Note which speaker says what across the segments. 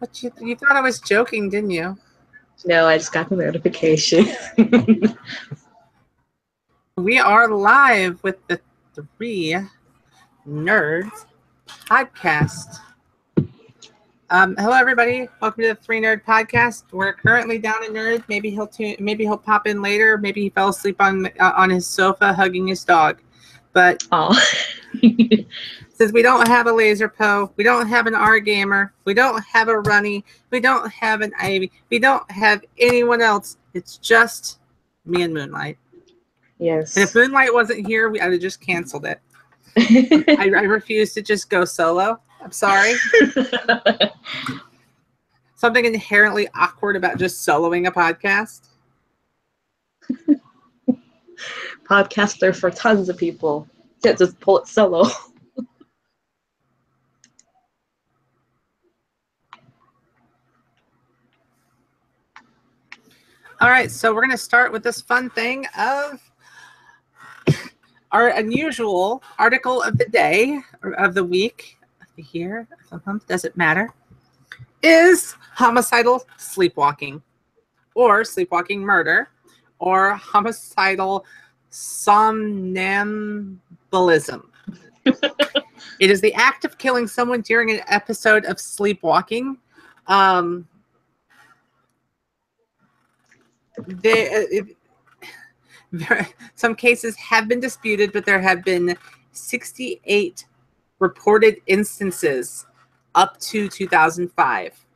Speaker 1: But you thought I was joking, didn't you?
Speaker 2: No, I just got the notification.
Speaker 1: We are live with the Three Nerds podcast. Hello, everybody. Welcome to the Three Nerd podcast. We're currently down in Nerd. Maybe he'll pop in later. Maybe he fell asleep on his sofa hugging his dog. But since we don't have a Lazrpo, we don't have an R-Gamer, we don't have a Runny, we don't have an Ivy, we don't have anyone else. It's just me and Moonlight.
Speaker 2: Yes.
Speaker 1: And if Moonlight wasn't here, I would have just canceled it. I refuse to just go solo. I'm sorry. Something inherently awkward about just soloing a podcast.
Speaker 2: Podcasts are for tons of people. You can't just pull it solo.
Speaker 1: All right, so we're going to start with this fun thing of our unusual article of the day, or of the week, of the year, of the month, doesn't matter, is homicidal sleepwalking, or sleepwalking murder, or homicidal somnambulism. It is the act of killing someone during an episode of sleepwalking. Some cases have been disputed, but there have been 68 reported instances up to 2005.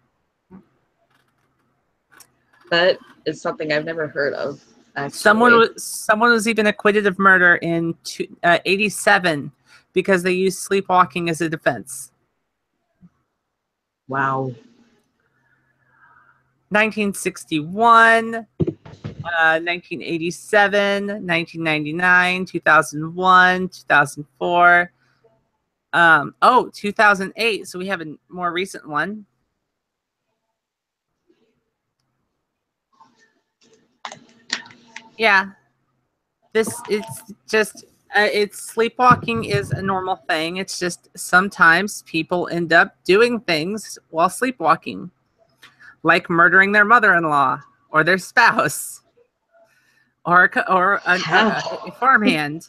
Speaker 2: That is something I've never heard of. Actually.
Speaker 1: Someone was even acquitted of murder in 87 because they used sleepwalking as a defense.
Speaker 2: Wow.
Speaker 1: 1961, 1987, 1999, 2001, 2004. 2008. So we have a more recent one. Yeah. It's sleepwalking is a normal thing. It's just sometimes people end up doing things while sleepwalking, like murdering their mother-in-law or their spouse or a farmhand.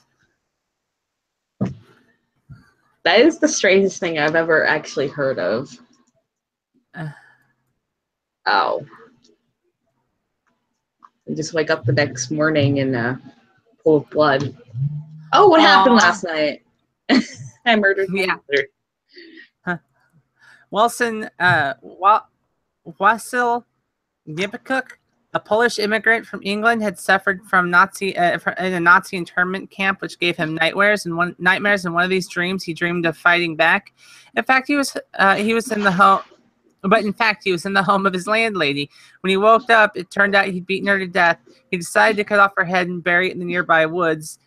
Speaker 2: That is the strangest thing I've ever actually heard of. Oh. You just wake up the next morning and full of blood. Oh, what happened last night? I murdered my mother.
Speaker 1: Huh. Wasyl Gibkuk, a Polish immigrant from England, had suffered from in a Nazi internment camp, which gave him nightmares. And one of these dreams, he dreamed of fighting back. In fact, he was in the home. But in fact, he was in the home of his landlady. When he woke up, it turned out he'd beaten her to death. He decided to cut off her head and bury it in the nearby woods.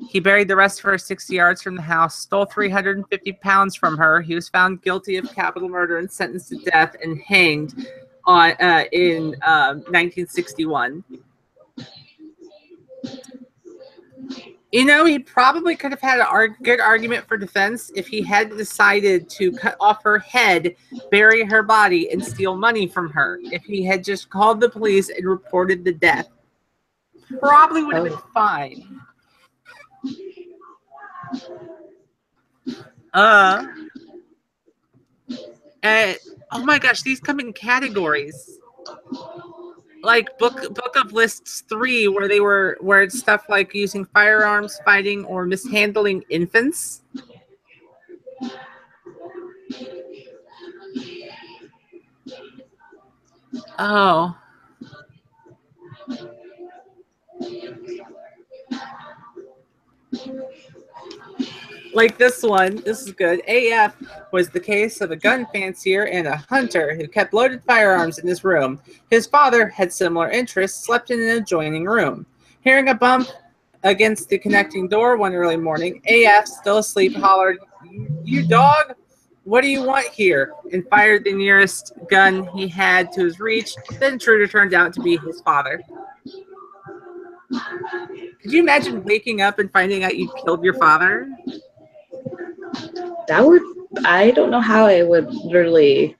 Speaker 1: He buried the rest of her 60 yards from the house, stole 350 pounds from her. He was found guilty of capital murder and sentenced to death and hanged in 1961. You know, he probably could have had a good argument for defense if he had decided to cut off her head, bury her body, and steal money from her. If he had just called the police and reported the death, probably would have been fine. Oh my gosh, these come in categories. Like book of lists 3, where it's stuff like using firearms, fighting, or mishandling infants. Oh. Like this one, this is good. AF was the case of a gun fancier and a hunter who kept loaded firearms in his room. His father had similar interests, slept in an adjoining room. Hearing a bump against the connecting door one early morning, AF, still asleep, hollered, "You dog, what do you want here?" and fired the nearest gun he had to his reach. The intruder turned out to be his father. Could you imagine waking up and finding out you killed your father?
Speaker 2: That would I don't know how I would literally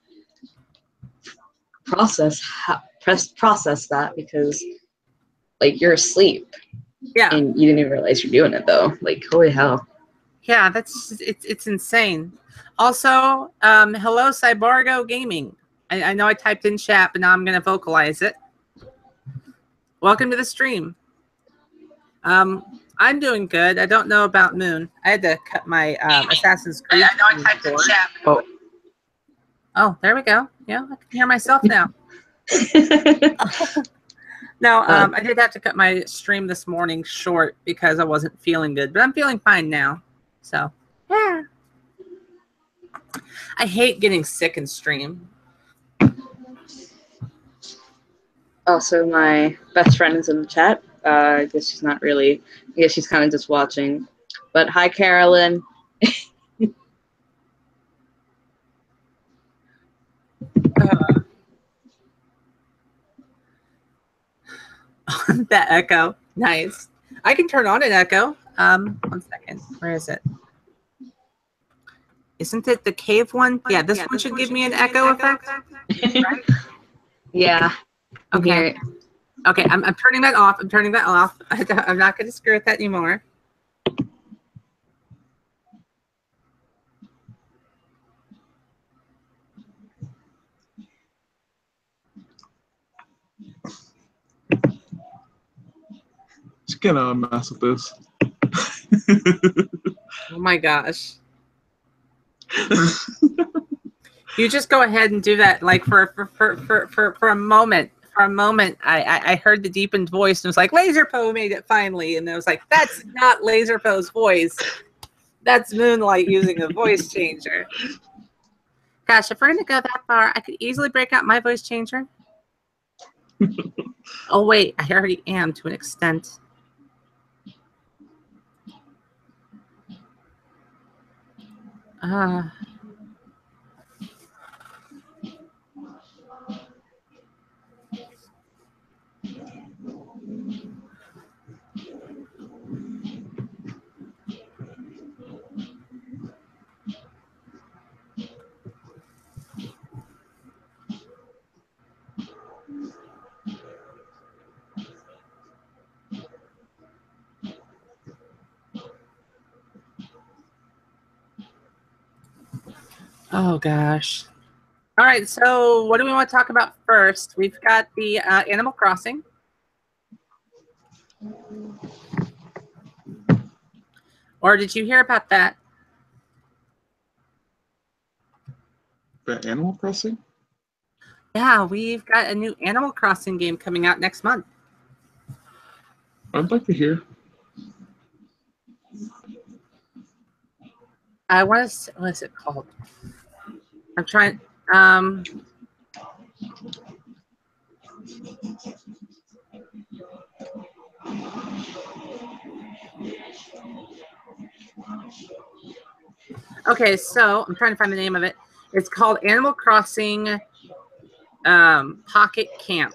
Speaker 2: process that, because like you're asleep.
Speaker 1: Yeah.
Speaker 2: And you didn't even realize you're doing it though. Like, holy hell.
Speaker 1: Yeah, it's insane. Also, hello Cyborgo Gaming. I know I typed in chat, but now I'm gonna vocalize it. Welcome to the stream. I'm doing good. I don't know about Moon. I had to cut my Assassin's Creed. I know I typed in chat. Oh, there we go. Yeah, I can hear myself now. No, I did have to cut my stream this morning short because I wasn't feeling good, but I'm feeling fine now. So, yeah. I hate getting sick in stream.
Speaker 2: Also, my best friend is in the chat. I guess she's not really. I guess she's kind of just watching. But hi, Carolyn.
Speaker 1: That echo. Nice. I can turn on an echo. 1 second. Where is it? Isn't it the cave one? Yeah, this one should give me an echo effect. Right?
Speaker 2: Yeah.
Speaker 1: Okay. Okay, I'm turning that off. I'm turning that off. I'm not going to screw with that anymore.
Speaker 3: Just gonna mess with this.
Speaker 1: Oh my gosh. You just go ahead and do that. Like for a moment. For a moment, I heard the deepened voice and it was like, Lazrpo made it finally. And I was like, that's not Lazrpo's voice. That's Moonlight using a voice changer. Gosh, if we're going to go that far, I could easily break out my voice changer. Oh, wait, I already am to an extent. Oh, gosh. All right, so what do we want to talk about first? We've got the Animal Crossing. Or did you hear about that?
Speaker 3: The Animal Crossing?
Speaker 1: Yeah, we've got a new Animal Crossing game coming out next month.
Speaker 3: I'd like to hear.
Speaker 1: What is it called? I'm trying. Okay, so I'm trying to find the name of it. It's called Animal Crossing Pocket Camp,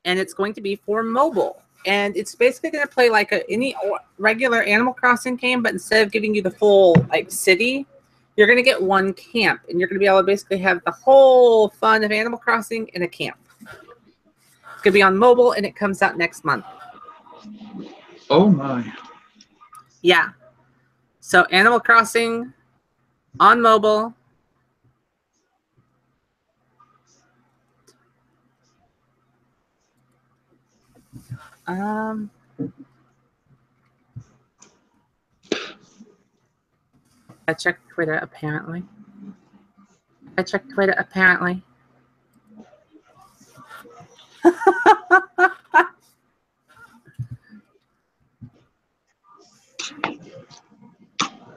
Speaker 1: and it's going to be for mobile. And it's basically going to play like any regular Animal Crossing game, but instead of giving you the full like city, you're going to get one camp, and you're going to be able to basically have the whole fun of Animal Crossing in a camp. It's going to be on mobile, and it comes out next month.
Speaker 3: Oh my.
Speaker 1: Yeah. So Animal Crossing on mobile. I checked Twitter, apparently.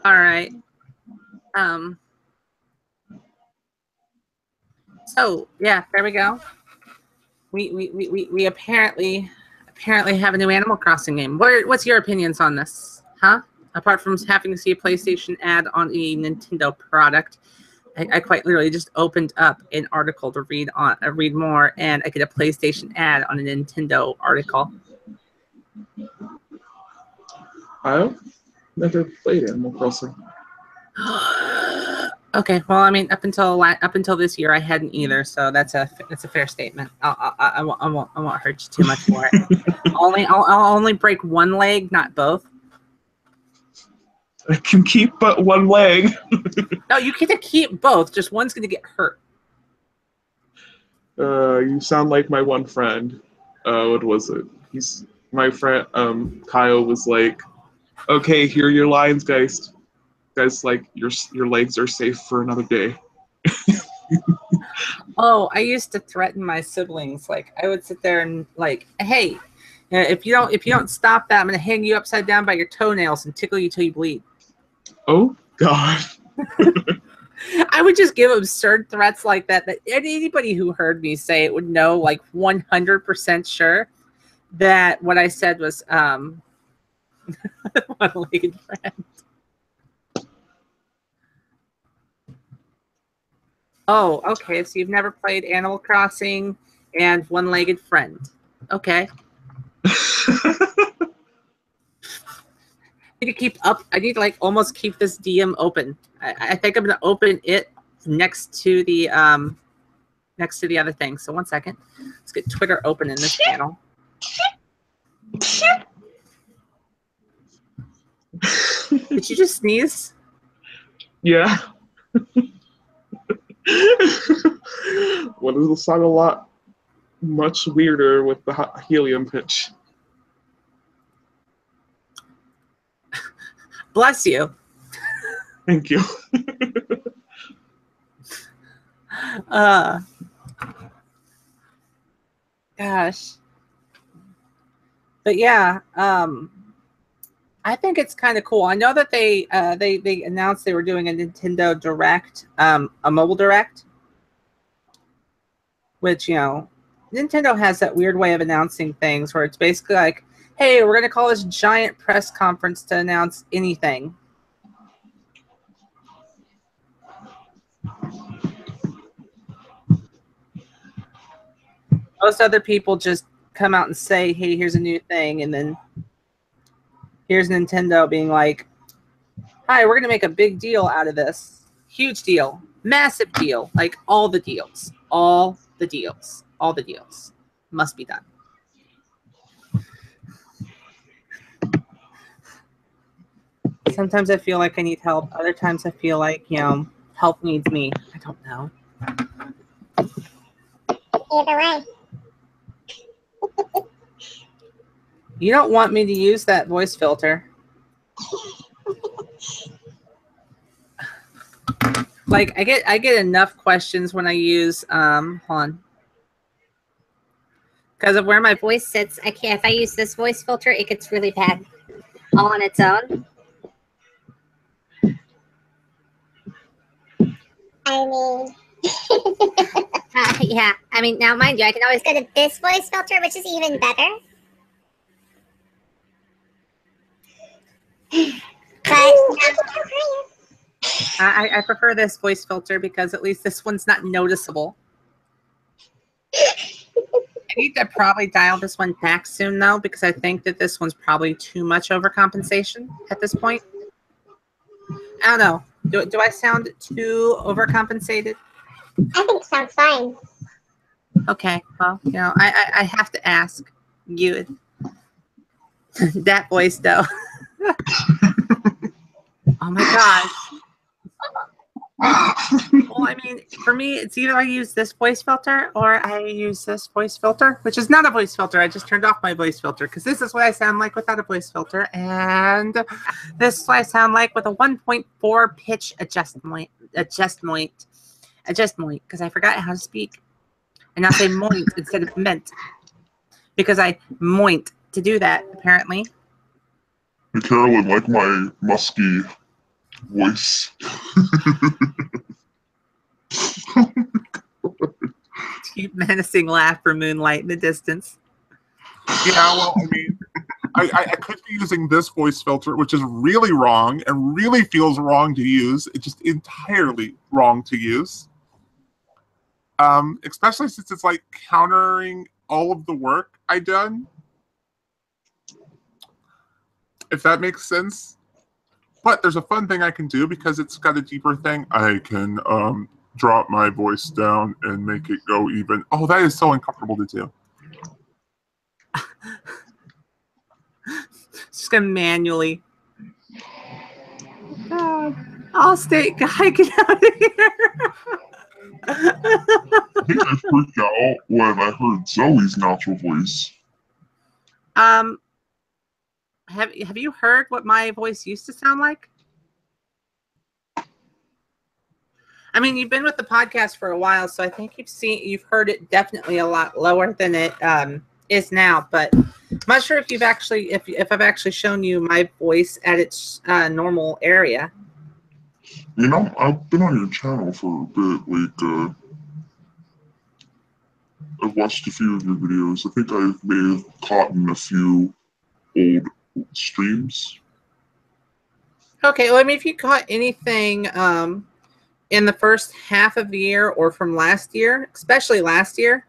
Speaker 1: All right. So yeah, there we go. We apparently have a new Animal Crossing game. What's your opinions on this? Huh? Apart from having to see a PlayStation ad on a Nintendo product, I quite literally just opened up an article to read more, and I get a PlayStation ad on a Nintendo article.
Speaker 3: I've never played Animal Crossing.
Speaker 1: Okay, well, I mean, up until this year, I hadn't either, so that's a fair statement. I won't hurt you too much for it. I'll only break one leg, not both.
Speaker 3: I can keep but one leg.
Speaker 1: No, you get to keep both. Just one's gonna get hurt.
Speaker 3: You sound like my one friend. What was it? He's my friend. Kyle was like, "Okay, here are your lines, guys. Guys, like your legs are safe for another day."
Speaker 1: Oh, I used to threaten my siblings. Like I would sit there and like, hey, if you don't stop that, I'm gonna hang you upside down by your toenails and tickle you till you bleed.
Speaker 3: Oh God.
Speaker 1: I would just give absurd threats like that anybody who heard me say it would know, like 100% sure that what I said was one-legged friend. Oh, okay. So you've never played Animal Crossing and One-Legged Friend. Okay. I need to like almost keep this DM open. I think I'm gonna open it next to the other thing. So one second. Let's get Twitter open in this channel. Did you just sneeze?
Speaker 3: Yeah. What is the song a lot much weirder with the helium pitch?
Speaker 1: Bless you.
Speaker 3: Thank you.
Speaker 1: Gosh. But yeah, I think it's kind of cool. I know that they announced they were doing a Nintendo Direct, a mobile Direct, which, you know, Nintendo has that weird way of announcing things where it's basically like, hey, we're going to call this giant press conference to announce anything. Most other people just come out and say, hey, here's a new thing, and then here's Nintendo being like, hi, we're going to make a big deal out of this. Huge deal. Massive deal. Like all the deals. All the deals. All the deals must be done. Sometimes I feel like I need help. Other times I feel like, you know, help needs me. I don't know.
Speaker 4: Either way.
Speaker 1: You don't want me to use that voice filter. Like I get enough questions when I use hold on. Because of where my
Speaker 4: Voice sits, I can't. If I use this voice filter, it gets really bad all on its own. I mean, yeah. I mean, now mind you, I can always go to this voice filter, which is even better. But
Speaker 1: I prefer this voice filter because at least this one's not noticeable. I need to probably dial this one back soon, though, because I think that this one's probably too much overcompensation at this point. I don't know. Do I sound too overcompensated?
Speaker 4: I think it sounds fine.
Speaker 1: Okay, well, you know, I have to ask you. That voice, though. Oh, my gosh. Well, I mean, for me, it's either I use this voice filter or I use this voice filter, which is not a voice filter. I just turned off my voice filter because this is what I sound like without a voice filter. And this is what I sound like with a 1.4 pitch adjustment, because I forgot how to speak. And now say moint instead of ment because I moint to do that, apparently.
Speaker 5: Hey, Carolyn, like my musky voice.
Speaker 1: Deep menacing laugh for Moonlight in the distance.
Speaker 6: Yeah, well, I mean, I could be using this voice filter, which is really wrong and really feels wrong to use. It's just entirely wrong to use. Especially since it's like countering all of the work I've done. If that makes sense. But there's a fun thing I can do because it's got a deeper thing. I can drop my voice down and make it go even. Oh, that is so uncomfortable to do.
Speaker 1: Just gonna manually. God. Allstate guy, get out of here.
Speaker 5: I think I freaked out when I heard Zoe's natural voice.
Speaker 1: Have you heard what my voice used to sound like? I mean, you've been with the podcast for a while, so I think you've heard it definitely a lot lower than it is now. But I'm not sure if you've actually if I've actually shown you my voice at its normal area.
Speaker 5: You know, I've been on your channel for a bit. Like, I've watched a few of your videos. I think I may have caught in a few old streams.
Speaker 1: Okay, well, I mean, if you caught anything in the first half of the year or from last year, especially last year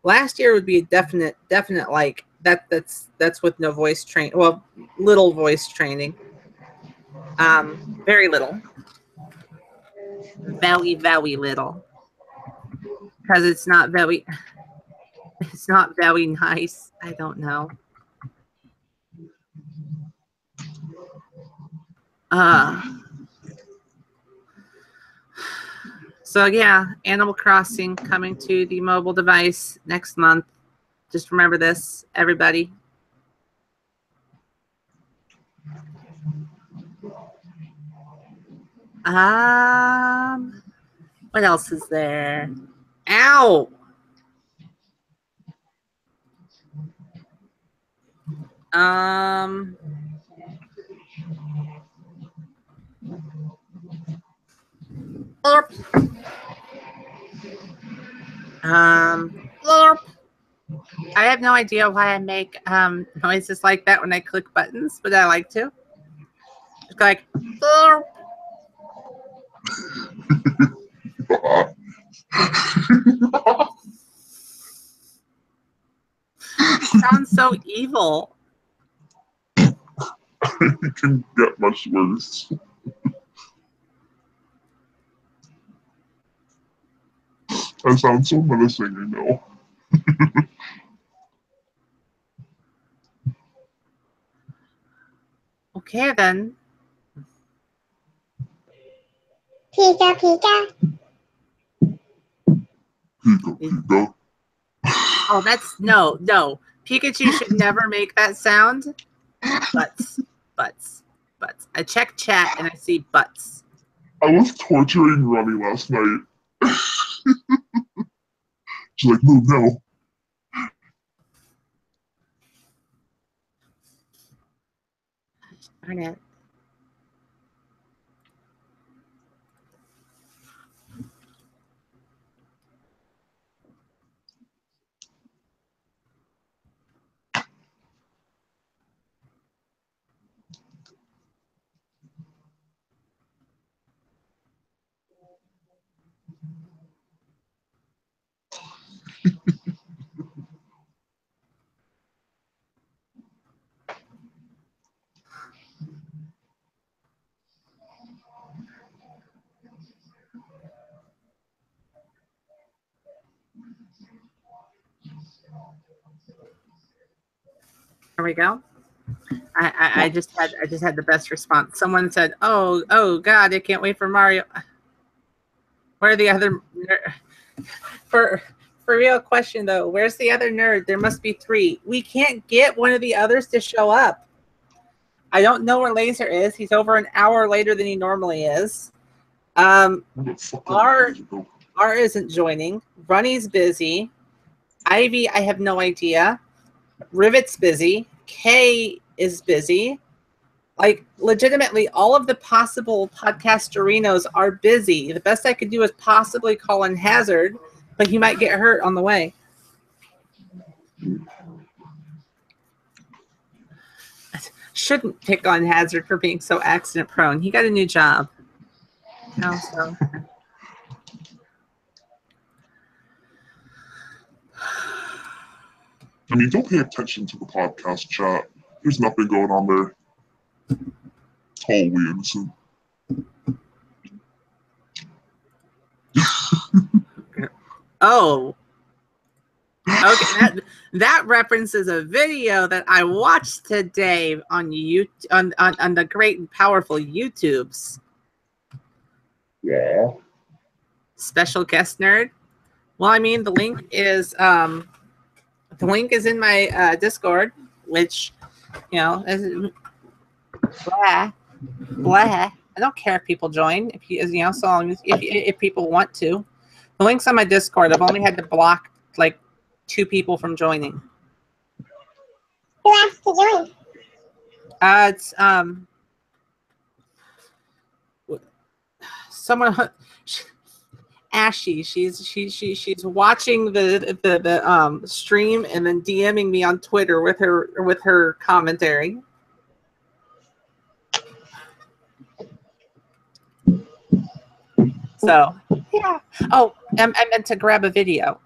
Speaker 1: would be a definite like that's with no voice train. Well, little voice training. Very little. Very, very little. Because it's not very nice. I don't know. So yeah, Animal Crossing coming to the mobile device next month. Just remember this, everybody. What else is there? Ow! Lorp. I have no idea why I make noises like that when I click buttons, but I like to. Just go like lorp. Sounds so evil.
Speaker 5: It can get much worse. I sound so menacing, I know.
Speaker 1: Okay, then.
Speaker 5: Pika, Pika. Pika, Pika.
Speaker 1: Oh, that's no. Pikachu should never make that sound. Butts. I check chat and I see butts.
Speaker 5: I was torturing Ronnie last night. She's like, move now.
Speaker 1: Darn it. There we go. I just had the best response. Someone said, "Oh God, I can't wait for Mario." Where are the other for real question though? Where's the other nerd? There must be 3. We can't get one of the others to show up. I don't know where Laser is. He's over an hour later than he normally is. R isn't joining. Runny's busy. Ivy, I have no idea. Rivet's busy. Kay is busy. Like, legitimately, all of the possible podcasterinos are busy. The best I could do is possibly call in Hazard, but he might get hurt on the way. Shouldn't pick on Hazard for being so accident prone. He got a new job. So.
Speaker 5: I mean, don't pay attention to the podcast chat. There's nothing going on there. totally innocent.
Speaker 1: Oh. Okay, that references a video that I watched today on on the great and powerful YouTubes.
Speaker 5: Yeah.
Speaker 1: Special guest nerd. Well, I mean, the link is in my Discord, which, you know, is blah blah. I don't care if people join, so long as if people want to. The link's on my Discord. I've only had to block like 2 people from joining.
Speaker 4: Who asked to join?
Speaker 1: It's someone, Ashy. She's watching the stream and then DMing me on Twitter with her commentary. So yeah. Oh, I meant to grab a video.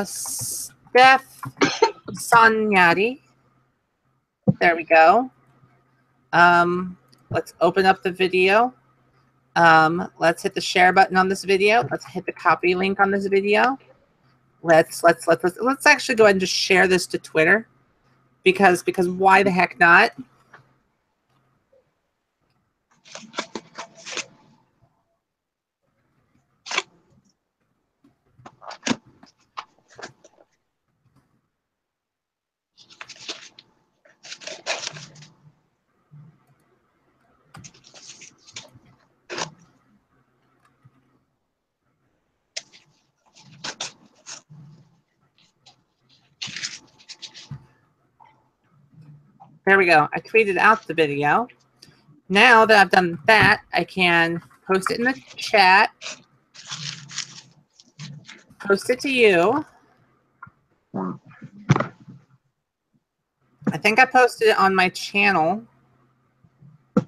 Speaker 1: Steph Sonyati. There we go. Let's open up the video. Let's hit the share button on this video. Let's hit the copy link on this video. Let's actually go ahead and just share this to Twitter, because why the heck not? There we go. I tweeted out the video. Now that I've done that, I can post it in the chat. Post it to you. I think I posted it on my channel. On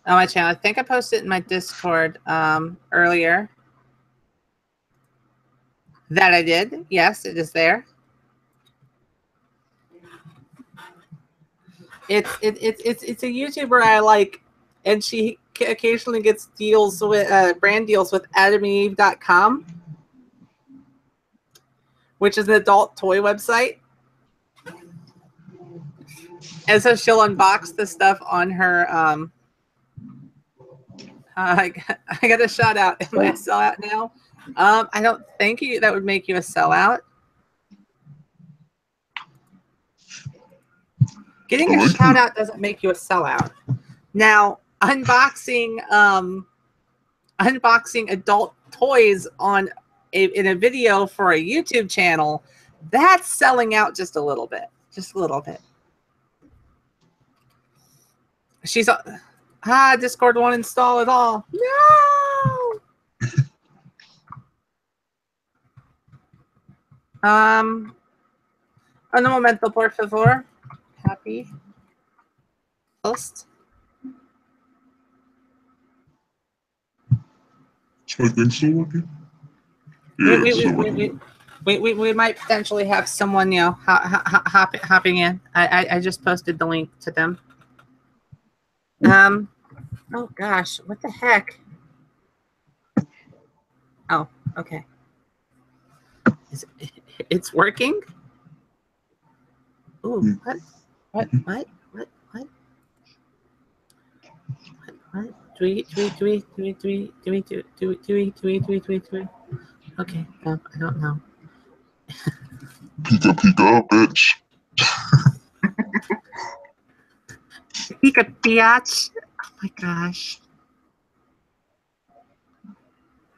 Speaker 1: my channel. I think I posted it in my Discord earlier. That I did. Yes, it is there. It's a YouTuber I like, and she occasionally gets deals with brand deals with AdamandEve.com, which is an adult toy website. And so she'll unbox the stuff on her. I got a shout out. Am I a sellout now? I don't think that would make you a sellout. Getting a shout out doesn't make you a sellout. Now, unboxing adult toys in a video for a YouTube channel, that's selling out just a little bit. Just a little bit. She's Discord won't install at all. No. Un momento, por favor. Happy post.
Speaker 5: So I think so, okay? Yeah,
Speaker 1: We might potentially have someone, hopping in. I just posted the link to them. Oh gosh, what the heck? Oh, okay. It's working? Ooh, what? Tweet. Okay, I don't know.
Speaker 5: Pika, bitch.
Speaker 1: Pika, biatch. Oh my gosh.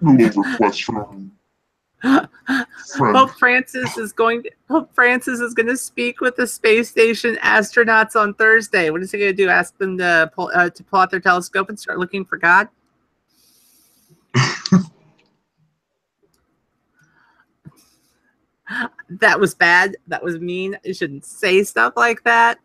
Speaker 5: Little request from
Speaker 1: Pope Francis is going to speak with the space station astronauts on Thursday. What is he going to do? Ask them to pull out their telescope and start looking for God? That was bad. That was mean. You shouldn't say stuff like that.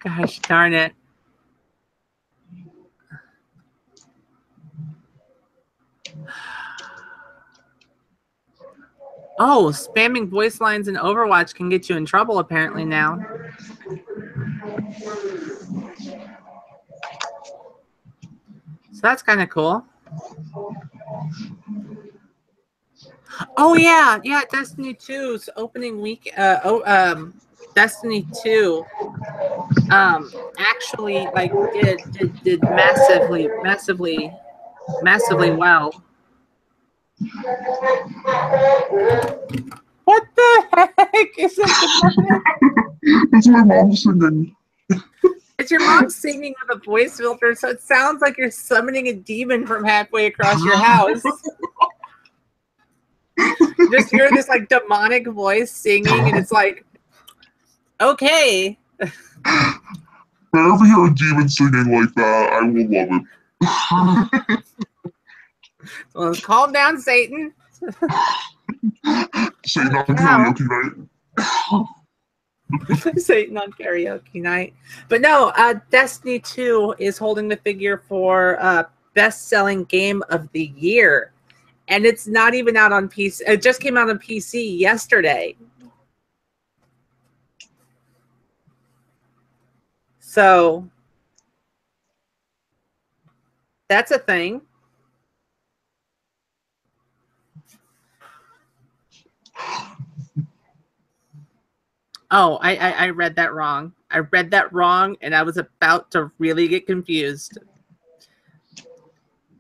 Speaker 1: Gosh darn it. Oh, spamming voice lines in Overwatch can get you in trouble apparently now. So that's kind of cool. Oh yeah, Destiny 2's opening week. Destiny 2 actually like did massively well. What the heck is it?
Speaker 5: It's my mom singing.
Speaker 1: It's your mom singing with a voice filter, so it sounds like you're summoning a demon from halfway across your house. You just hear this like demonic voice singing, and it's like, okay.
Speaker 5: If I ever hear a demon singing like that, I will love it.
Speaker 1: Well, let's calm down, Satan.
Speaker 5: Satan on karaoke night.
Speaker 1: Satan on karaoke night. But no, Destiny 2 is holding the figure for best-selling game of the year. And it's not even out on PC. It just came out on PC yesterday. So that's a thing. Oh, I read that wrong. I read that wrong, and I was about to really get confused.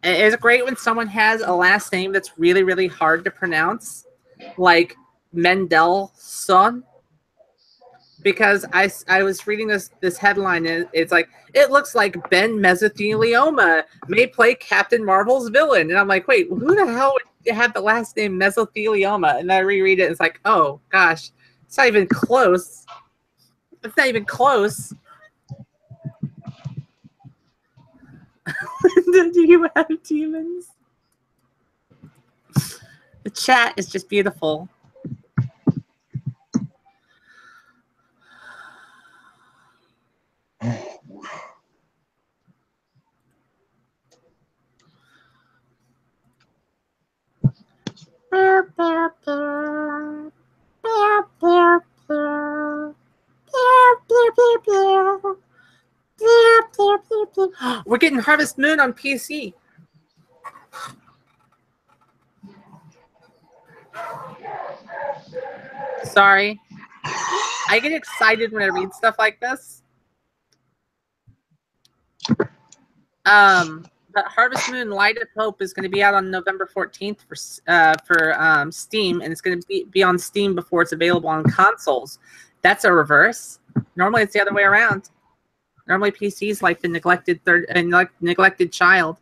Speaker 1: It's great when someone has a last name that's really, really hard to pronounce, like Mendelssohn. Because I was reading this headline, and it's like, it looks like Ben Mesothelioma may play Captain Marvel's villain. And I'm like, wait, who the hell would have the last name Mesothelioma? And I reread it, and it's like, oh, gosh. It's not even close. It's not even close. Do you have demons? The chat is just beautiful. We're getting Harvest Moon on PC. Sorry. I get excited when I read stuff like this. But Harvest Moon Light of Hope is going to be out on November 14th for Steam, and it's going to be on Steam before it's available on consoles. That's a reverse. Normally, it's the other way around. Normally, PC's like the neglected child.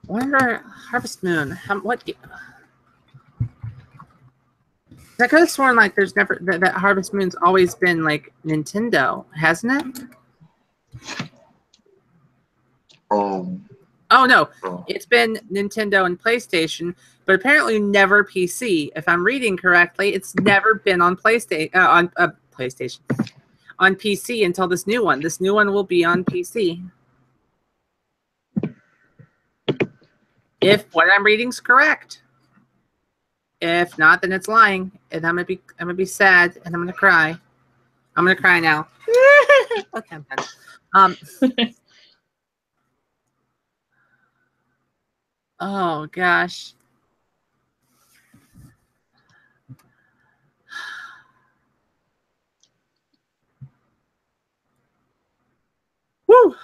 Speaker 1: Wonder Harvest Moon. What? I could have sworn like there's never that Harvest Moon's always been like Nintendo, hasn't it? Oh no, it's been Nintendo and PlayStation, but apparently never PC. If I'm reading correctly, it's never been on PlayStation on PC until this new one. This new one will be on PC. If what I'm reading's correct. If not, then it's lying, and I'm gonna be sad, and I'm gonna cry. I'm gonna cry now. Okay, I'm done. Oh gosh. Woo.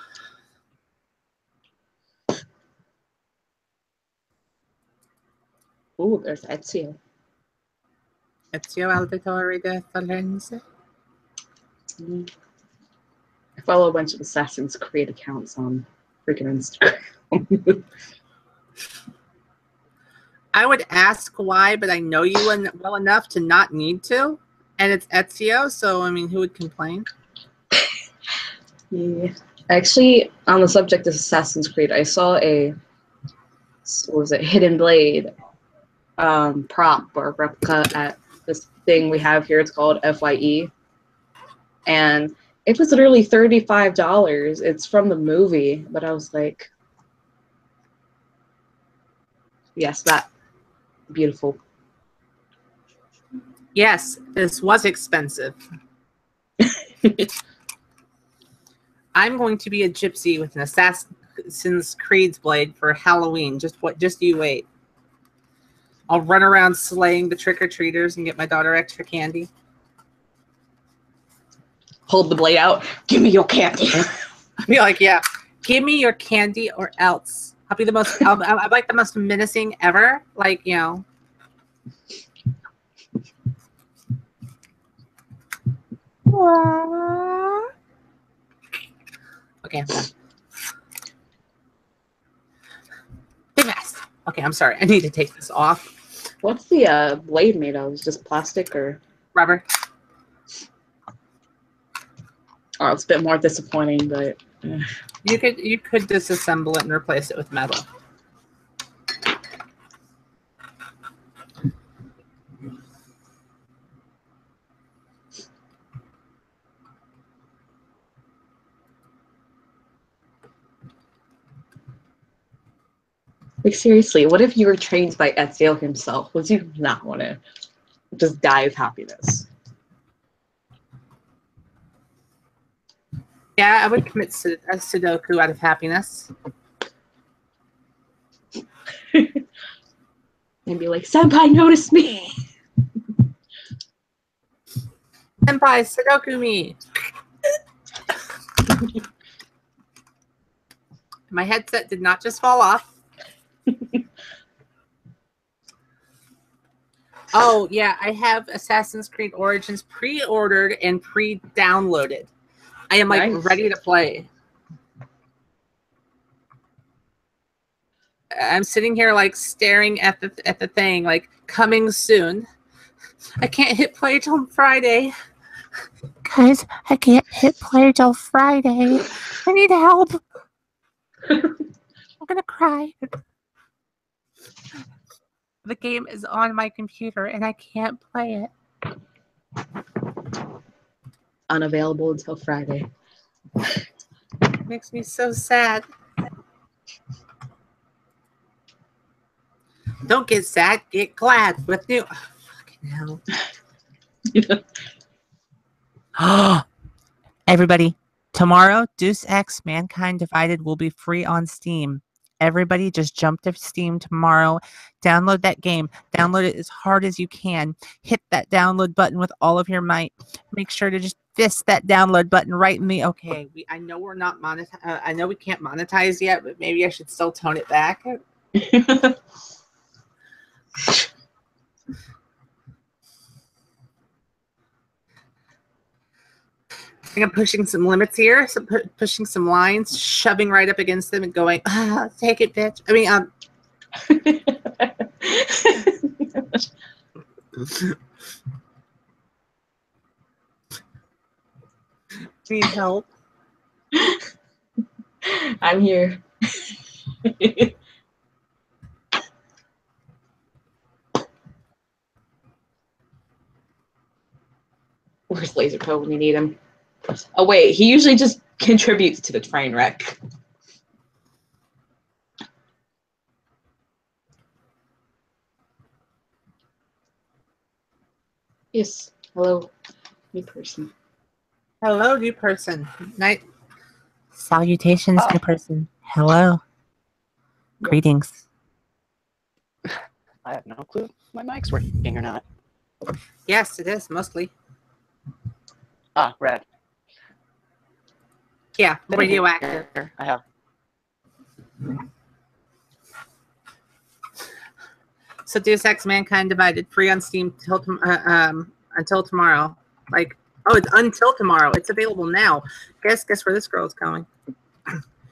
Speaker 2: Ooh, there's Ezio.
Speaker 1: Ezio Auditore de Firenze.
Speaker 2: I follow a bunch of Assassin's Creed accounts on freaking Instagram.
Speaker 1: I would ask why, but I know you well enough to not need to. And it's Ezio, so I mean, who would complain?
Speaker 2: Yeah. Actually, on the subject of Assassin's Creed, I saw a Hidden Blade prop or replica at this thing we have here. It's called FYE, and it was literally $35. It's from the movie, but I was like, Yes, that. Beautiful.
Speaker 1: Yes, this was expensive. I'm going to be a gypsy with an Assassin's Creed's blade for Halloween. Just you wait. I'll run around slaying the trick-or-treaters and get my daughter extra candy.
Speaker 2: Hold the blade out. Give me your candy.
Speaker 1: I'll be like, yeah, give me your candy or else. I'll be the most, I'm like the most menacing ever. Like, you know. Okay, I'm done. Big mess. Okay, I'm sorry. I need to take this off.
Speaker 2: What's the blade made of? Is it just plastic or
Speaker 1: Rubber.
Speaker 2: Oh, it's a bit more disappointing, but
Speaker 1: You could disassemble it and replace it with metal.
Speaker 2: like seriously, what if you were trained by Ezreal himself? Would you not want to just die of happiness?
Speaker 1: Yeah, I would commit a Sudoku out of happiness.
Speaker 2: And be like, Senpai, notice me!
Speaker 1: Senpai, Sudoku me! My headset did not just fall off. Oh, yeah, I have Assassin's Creed Origins pre-ordered and pre-downloaded. I am, like,
Speaker 2: Nice.
Speaker 1: ready to play. I'm sitting here, like, staring at the thing, like, coming soon. I can't hit play till Friday. Guys, I can't hit play till Friday. I need help. I'm gonna cry. The game is on my computer and I can't play it.
Speaker 2: Unavailable until Friday.
Speaker 1: It makes me so sad. Don't get sad, get glad with new. Oh, fucking hell. Everybody, tomorrow, Deus Ex Mankind Divided will be free on Steam. Everybody just jump to Steam tomorrow. Download that game. Download it as hard as you can. Hit that download button with all of your might. Make sure to just fist that download button right in the... Okay, I know we're not monetized. I know we can't monetize yet, but maybe I should still tone it back. I think I'm pushing some limits here, pushing some lines, shoving right up against them and going, take it, bitch. I mean, need help.
Speaker 2: I'm here. Where's Lazrpo when you need him? Oh wait, he usually just contributes to the train wreck. Yes. Hello, new person.
Speaker 1: Hello, new person. Night. Salutations, new person. Hello. Greetings.
Speaker 7: I have no clue if my mic's working or not.
Speaker 1: Yes, it is, mostly.
Speaker 7: Ah, red.
Speaker 1: Yeah, radioactive.
Speaker 7: I have.
Speaker 1: So Deus Ex Mankind Divided, free on Steam until tomorrow. Like, oh, it's until tomorrow. It's available now. Guess where this girl is going.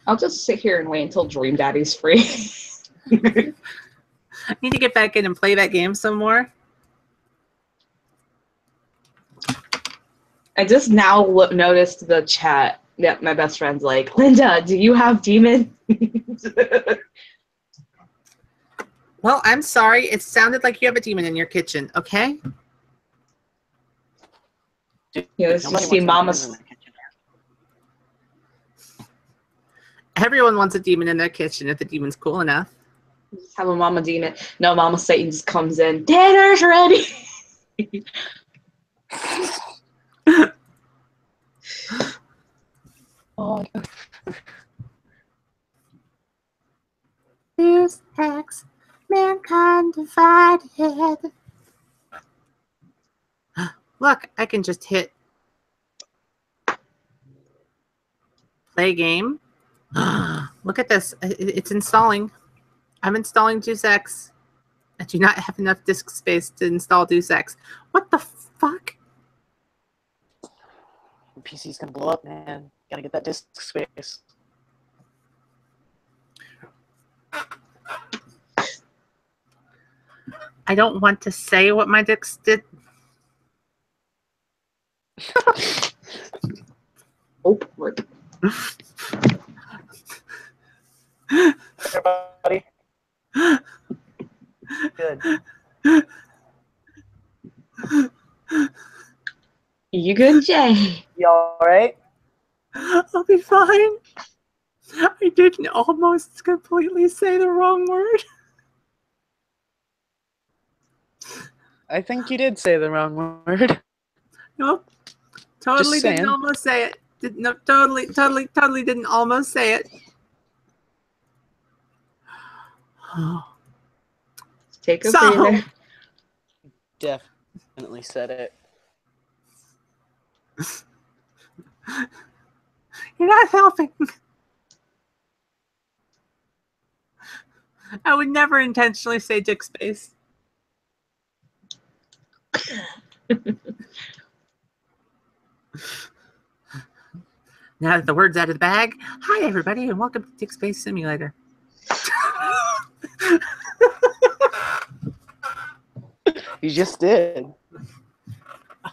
Speaker 2: I'll just sit here and wait until Dream Daddy's free.
Speaker 1: I need to get back in and play that game some more.
Speaker 2: I just now noticed the chat. Yeah, my best friend's like, Linda, do you have demon?
Speaker 1: Well, I'm sorry. It sounded like you have a demon in your kitchen, okay?
Speaker 2: You know, just see Mama's.
Speaker 1: Everyone wants a demon in their kitchen if the demon's cool enough.
Speaker 2: Just have a Mama Demon. No, Mama Satan just comes in. Dinner's ready.
Speaker 7: Oh,
Speaker 1: Deus Ex, mankind divided. Look, I can just hit play game. Look at this. It's installing. I'm installing Deus Ex. I do not have enough disk space to install Deus Ex. What the fuck?
Speaker 7: your PC's gonna blow up, man. Gotta get that disk space.
Speaker 1: I don't want to say what my disks did.
Speaker 2: Oh, rip.
Speaker 7: Everybody. Good.
Speaker 2: You good, Jay?
Speaker 7: You alright?
Speaker 1: I'll be fine. I didn't almost completely say the wrong word.
Speaker 7: I think you did say the wrong word.
Speaker 1: Nope. Totally
Speaker 7: Just saying.
Speaker 1: didn't almost say it. No, totally didn't almost say it.
Speaker 2: Take a
Speaker 1: So-
Speaker 2: breather.
Speaker 7: Definitely said it.
Speaker 1: You're not helping. I would never intentionally say dick space. Now that the word's out of the bag, hi everybody and welcome to Dick Space Simulator.
Speaker 7: You just did.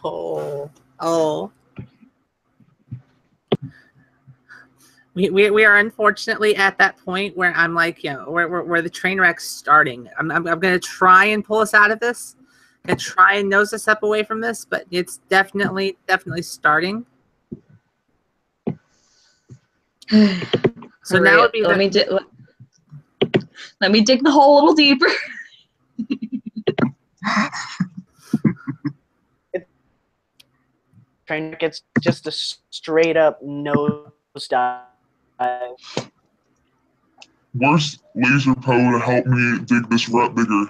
Speaker 1: Oh. We are unfortunately at that point where I'm like, you know, where the train wreck's starting. I'm gonna try and pull us out of this. I'm gonna try and nose us up away from this, but it's definitely starting. So now would be
Speaker 2: let me dig the hole a little deeper.
Speaker 7: Train wreck gets just a straight up nose dive.
Speaker 5: Where's Lazrpo to help me dig this rut bigger?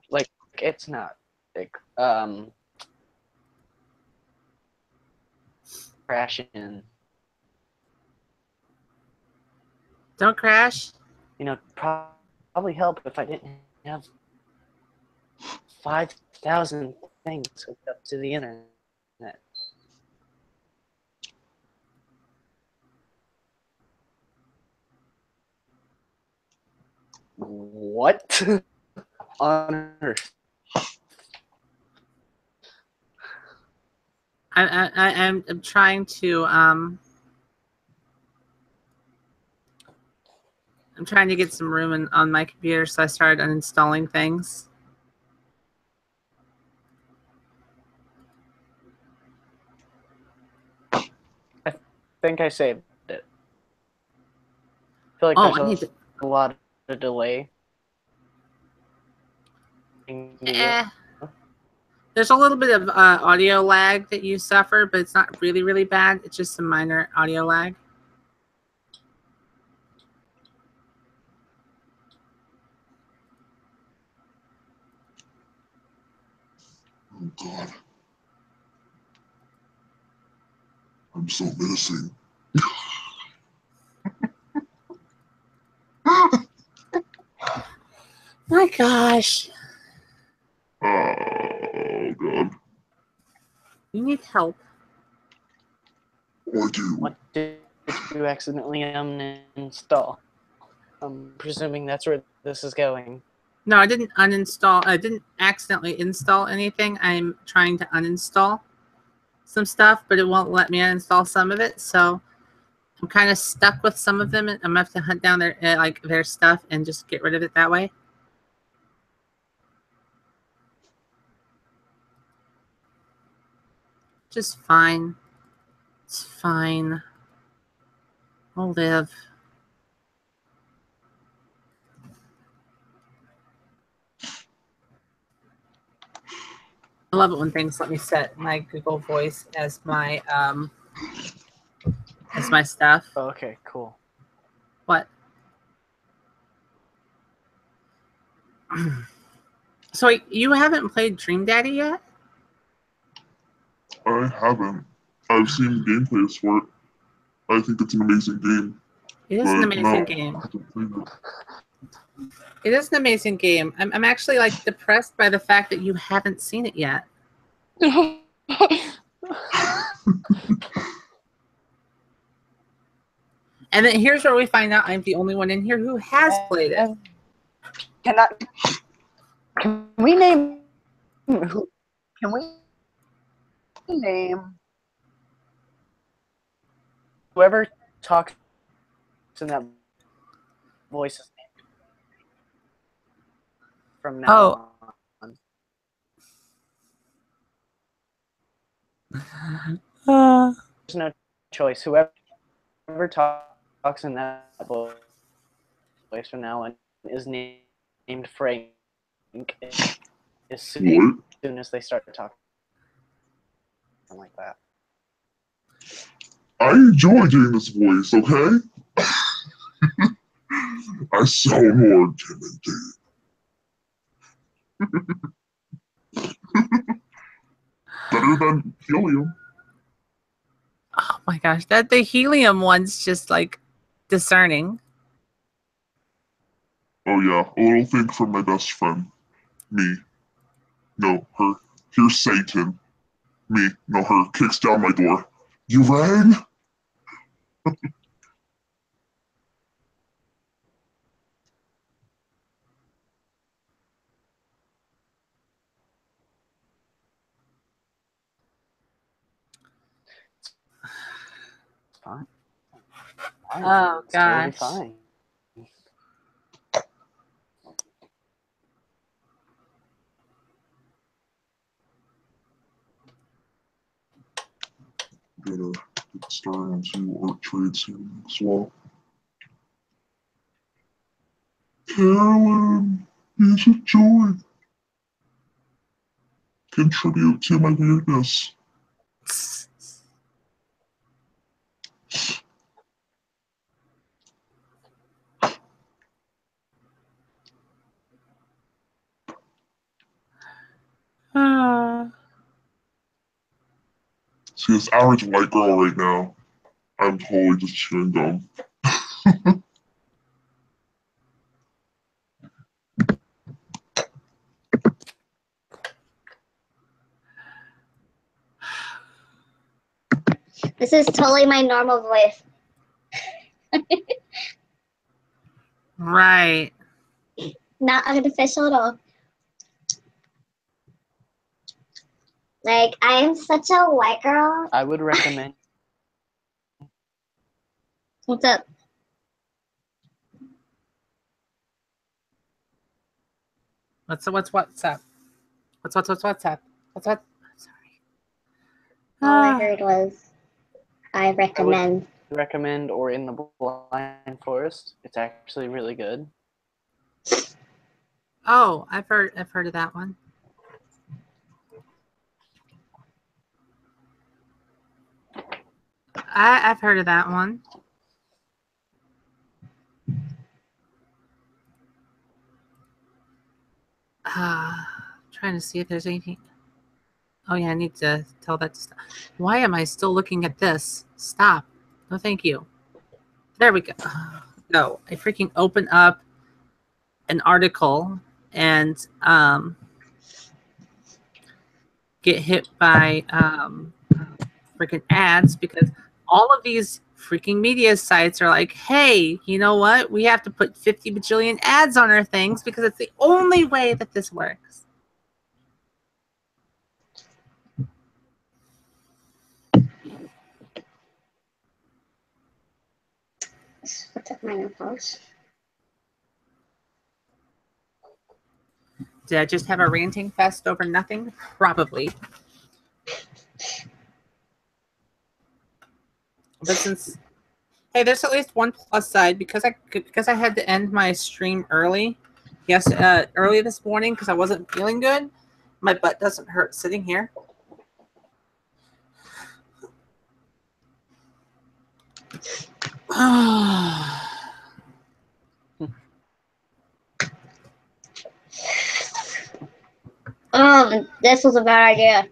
Speaker 7: Like, it's not big. Crashing.
Speaker 1: don't crash.
Speaker 7: You know, probably help if I didn't have 5,000 things hooked up to the internet. What on earth?
Speaker 1: I'm trying to I'm trying to get some room on my computer, so I started uninstalling things.
Speaker 7: I think I saved it. I feel like
Speaker 1: Oh, I
Speaker 7: there's
Speaker 1: need
Speaker 7: a lot of delay.
Speaker 1: There's a little bit of audio lag that you suffer, but it's not really bad. It's just some minor audio lag.
Speaker 5: Oh God. I'm so menacing.
Speaker 1: My gosh.
Speaker 5: Oh God.
Speaker 1: You need help.
Speaker 5: I do.
Speaker 7: What did you accidentally uninstall? I'm presuming that's where this is going.
Speaker 1: No, I didn't uninstall. I didn't accidentally install anything. I'm trying to uninstall some stuff, but it won't let me uninstall some of it. So I'm kind of stuck with some of them. I'm gonna have to hunt down their stuff and just get rid of it that way. Just fine. It's fine. We'll live. I love it when things let me set my Google Voice as my stuff.
Speaker 7: Oh, okay, cool.
Speaker 1: What? So you haven't played Dream Daddy yet?
Speaker 5: I haven't. I've seen gameplays for it. I think it's an amazing game.
Speaker 1: It is an amazing game.
Speaker 5: I haven't played it.
Speaker 1: It is an amazing game. I'm actually like depressed by the fact that you haven't seen it yet. And then here's where we find out I'm the only one in here who has played it.
Speaker 7: Can we name whoever talks in that voice's name from now on? There's no choice. Whoever talks in that voice from now on is named Frank as soon as they start to talk like that.
Speaker 5: I enjoy doing this voice, okay? I sound more intimidating. Better than helium.
Speaker 1: Oh my gosh, the helium one's just like discerning.
Speaker 5: Oh yeah, a little thing from my best friend. Me. No, her. Here's Satan. Me. No, her. Kicks down my door. You rang?
Speaker 7: Fine.
Speaker 1: Oh
Speaker 7: It's totally
Speaker 1: gosh.
Speaker 7: fine.
Speaker 5: Gotta get started on some art trades here as well. Carolyn, it's a joy. Contribute to my weirdness. See, this average white girl right now, I'm totally just chewing gum.
Speaker 4: This is totally my normal voice.
Speaker 1: Right.
Speaker 4: Not artificial at all. Like, I am such a white girl.
Speaker 7: I would recommend.
Speaker 4: What's up?
Speaker 1: What's up? What's up? Sorry.
Speaker 4: All I heard was, I recommend.
Speaker 7: Recommend or In the Blind Forest. It's actually really good.
Speaker 1: Oh, I've heard of that one. I've heard of that one. Trying to see if there's anything. Oh yeah, I need to tell that to stop. Why am I still looking at this? Stop. No, thank you. There we go. No, I freaking open up an article and get hit by freaking ads because all of these freaking media sites are like, hey, you know what? We have to put 50 bajillion ads on our things because it's the only way that this works.
Speaker 4: What's up, my nipples?
Speaker 1: Did I just have a ranting fest over nothing? Probably. But since, hey, there's at least one plus side because I had to end my stream early. Yes, early this morning because I wasn't feeling good. My butt doesn't hurt sitting here.
Speaker 8: This was a bad idea.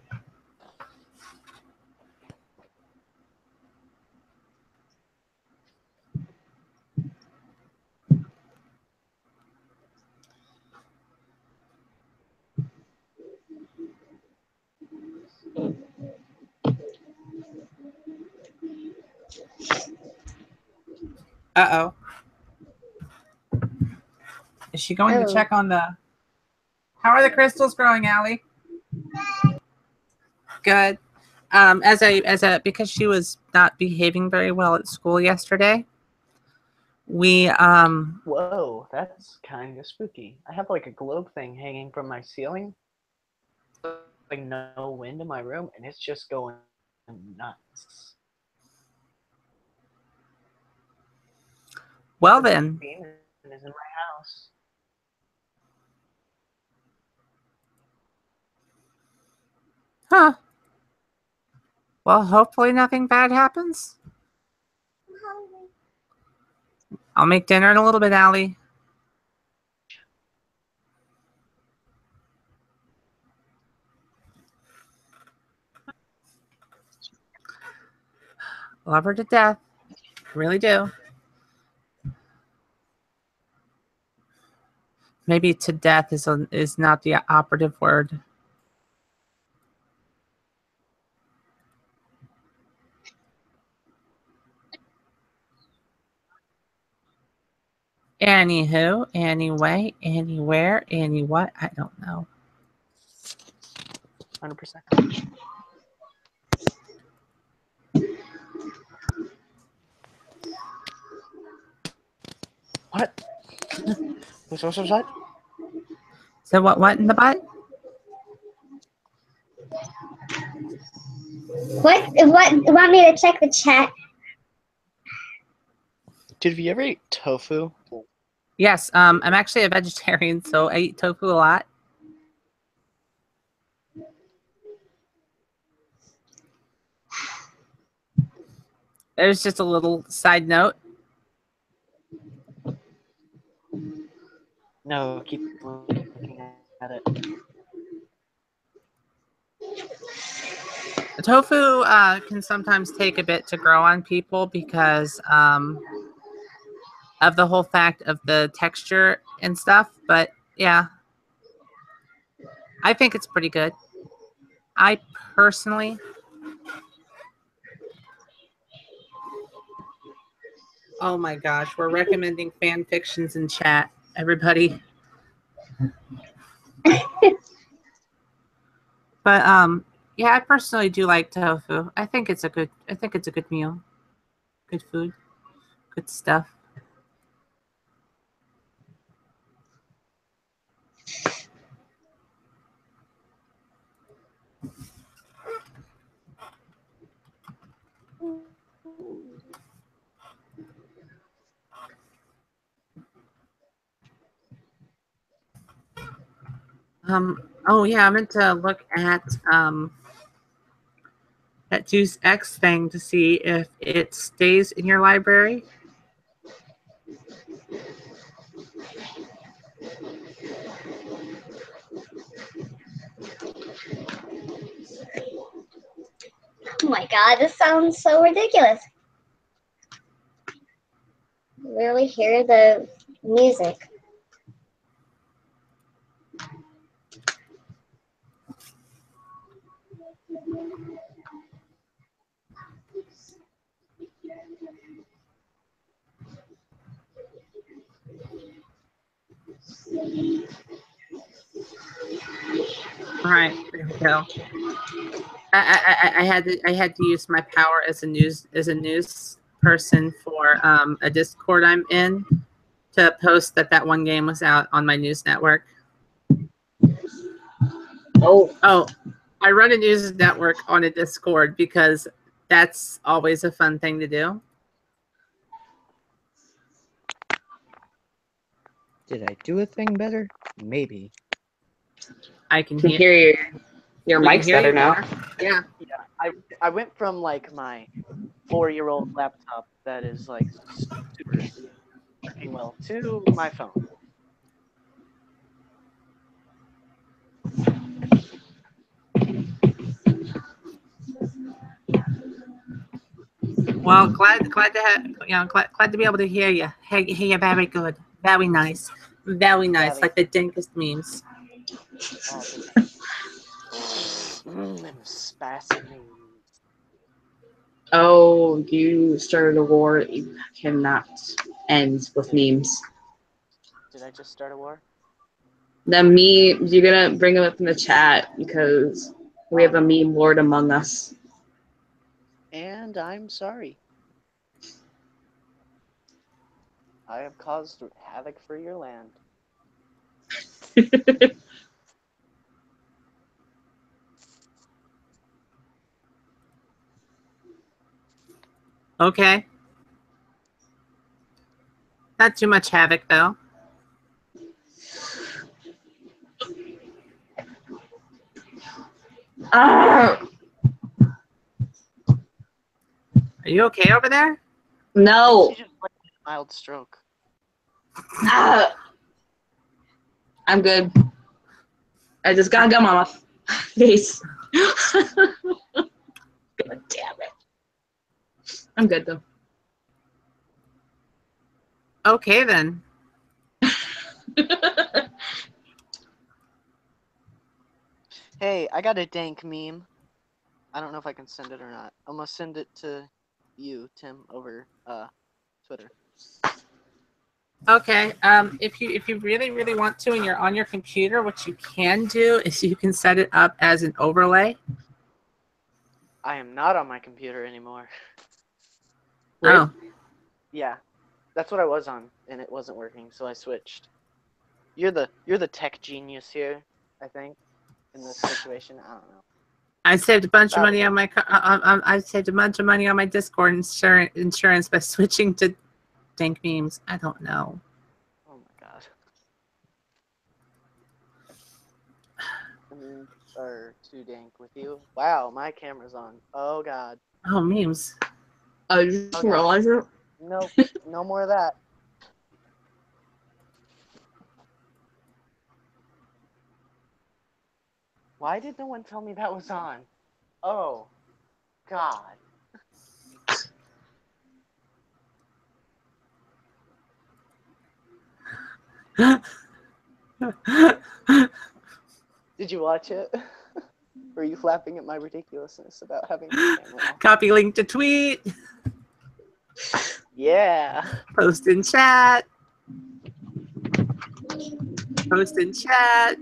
Speaker 1: Uh-oh. Is she going to check on the... How are the crystals growing, Allie? Good. Because she was not behaving very well at school yesterday, we
Speaker 7: Whoa, that's kind of spooky. I have like a globe thing hanging from my ceiling. Like no wind in my room, and it's just going nuts.
Speaker 1: well then.
Speaker 7: Demon is in my house.
Speaker 1: Huh. Well, hopefully nothing bad happens. I'll make dinner in a little bit, Allie. Love her to death. Really do. Maybe to death is not the operative word. Anywho, anyway, anywhere, any what? I don't know.
Speaker 7: 100%. What? What?
Speaker 1: So what in the butt?
Speaker 8: What? You want me to check the chat?
Speaker 7: Did you ever eat tofu?
Speaker 1: Yes, I'm actually a vegetarian, so I eat tofu a lot. There's just a little side note.
Speaker 7: No, keep looking at it.
Speaker 1: The tofu can sometimes take a bit to grow on people because of the whole fact of the texture and stuff. But yeah, I think it's pretty good. I personally... Oh my gosh, we're recommending fan fictions in chat, everybody. But yeah, I personally do like tofu. I think it's a good meal. Good food. Good stuff. Oh yeah, I meant to look at that Juice X thing to see if it stays in your library.
Speaker 8: Oh my god, this sounds so ridiculous. Really hear the music.
Speaker 1: All right, there we go. I had to use my power as a news person for a Discord I'm in to post that one game was out on my news network. Oh, I run a news network on a Discord because that's always a fun thing to do.
Speaker 9: Did I do a thing better? Maybe.
Speaker 1: I can
Speaker 2: can
Speaker 1: hear.
Speaker 2: hear your
Speaker 1: We can
Speaker 2: mic's
Speaker 1: hear
Speaker 2: better
Speaker 1: you
Speaker 2: now.
Speaker 1: better.
Speaker 2: Yeah.
Speaker 7: Yeah, I went from like my 4-year-old laptop that is like super working well to my phone.
Speaker 1: Well, glad to have glad to be able to hear you. Hey, you're very good, very nice, very nice,
Speaker 7: Very.
Speaker 1: like the dankest memes.
Speaker 7: Oh, them spicy memes.
Speaker 2: Oh, you started a war that you cannot end with memes.
Speaker 7: Did I just start a war?
Speaker 2: The meme, you're gonna bring them up in the chat because we have a meme lord among us.
Speaker 7: And I'm sorry. I have caused havoc for your land.
Speaker 1: Okay. Not too much havoc though.
Speaker 2: Ah,
Speaker 1: Are you okay over there?
Speaker 2: no.
Speaker 7: She just like a mild stroke.
Speaker 2: Ah, I'm good. I just got gum on my face. God damn it. I'm good though.
Speaker 1: Okay then.
Speaker 7: Hey, I got a dank meme. I don't know if I can send it or not. I'm gonna send it to you, Tim, over Twitter.
Speaker 1: Okay. If you really want to, and you're on your computer, what you can do is you can set it up as an overlay.
Speaker 7: I am not on my computer anymore.
Speaker 1: Oh.
Speaker 7: Yeah, that's what I was on, and it wasn't working, so I switched. You're the tech genius here, I think, in this situation. I don't know.
Speaker 1: I saved a bunch of money on my. I saved a bunch of money on my Discord insurance by switching to dank memes. I don't know.
Speaker 7: Oh my god. Memes are too dank with you. Wow, my camera's on. Oh god.
Speaker 1: Oh, memes.
Speaker 2: I just
Speaker 7: Oh, God.
Speaker 2: realized it.
Speaker 7: Nope, no more of that. Why did no one tell me that was on? Oh, God. Did you watch it? Were you flapping at my ridiculousness about having the camera off?
Speaker 1: Copy link to tweet.
Speaker 7: Yeah.
Speaker 1: Post in chat. Post in chat.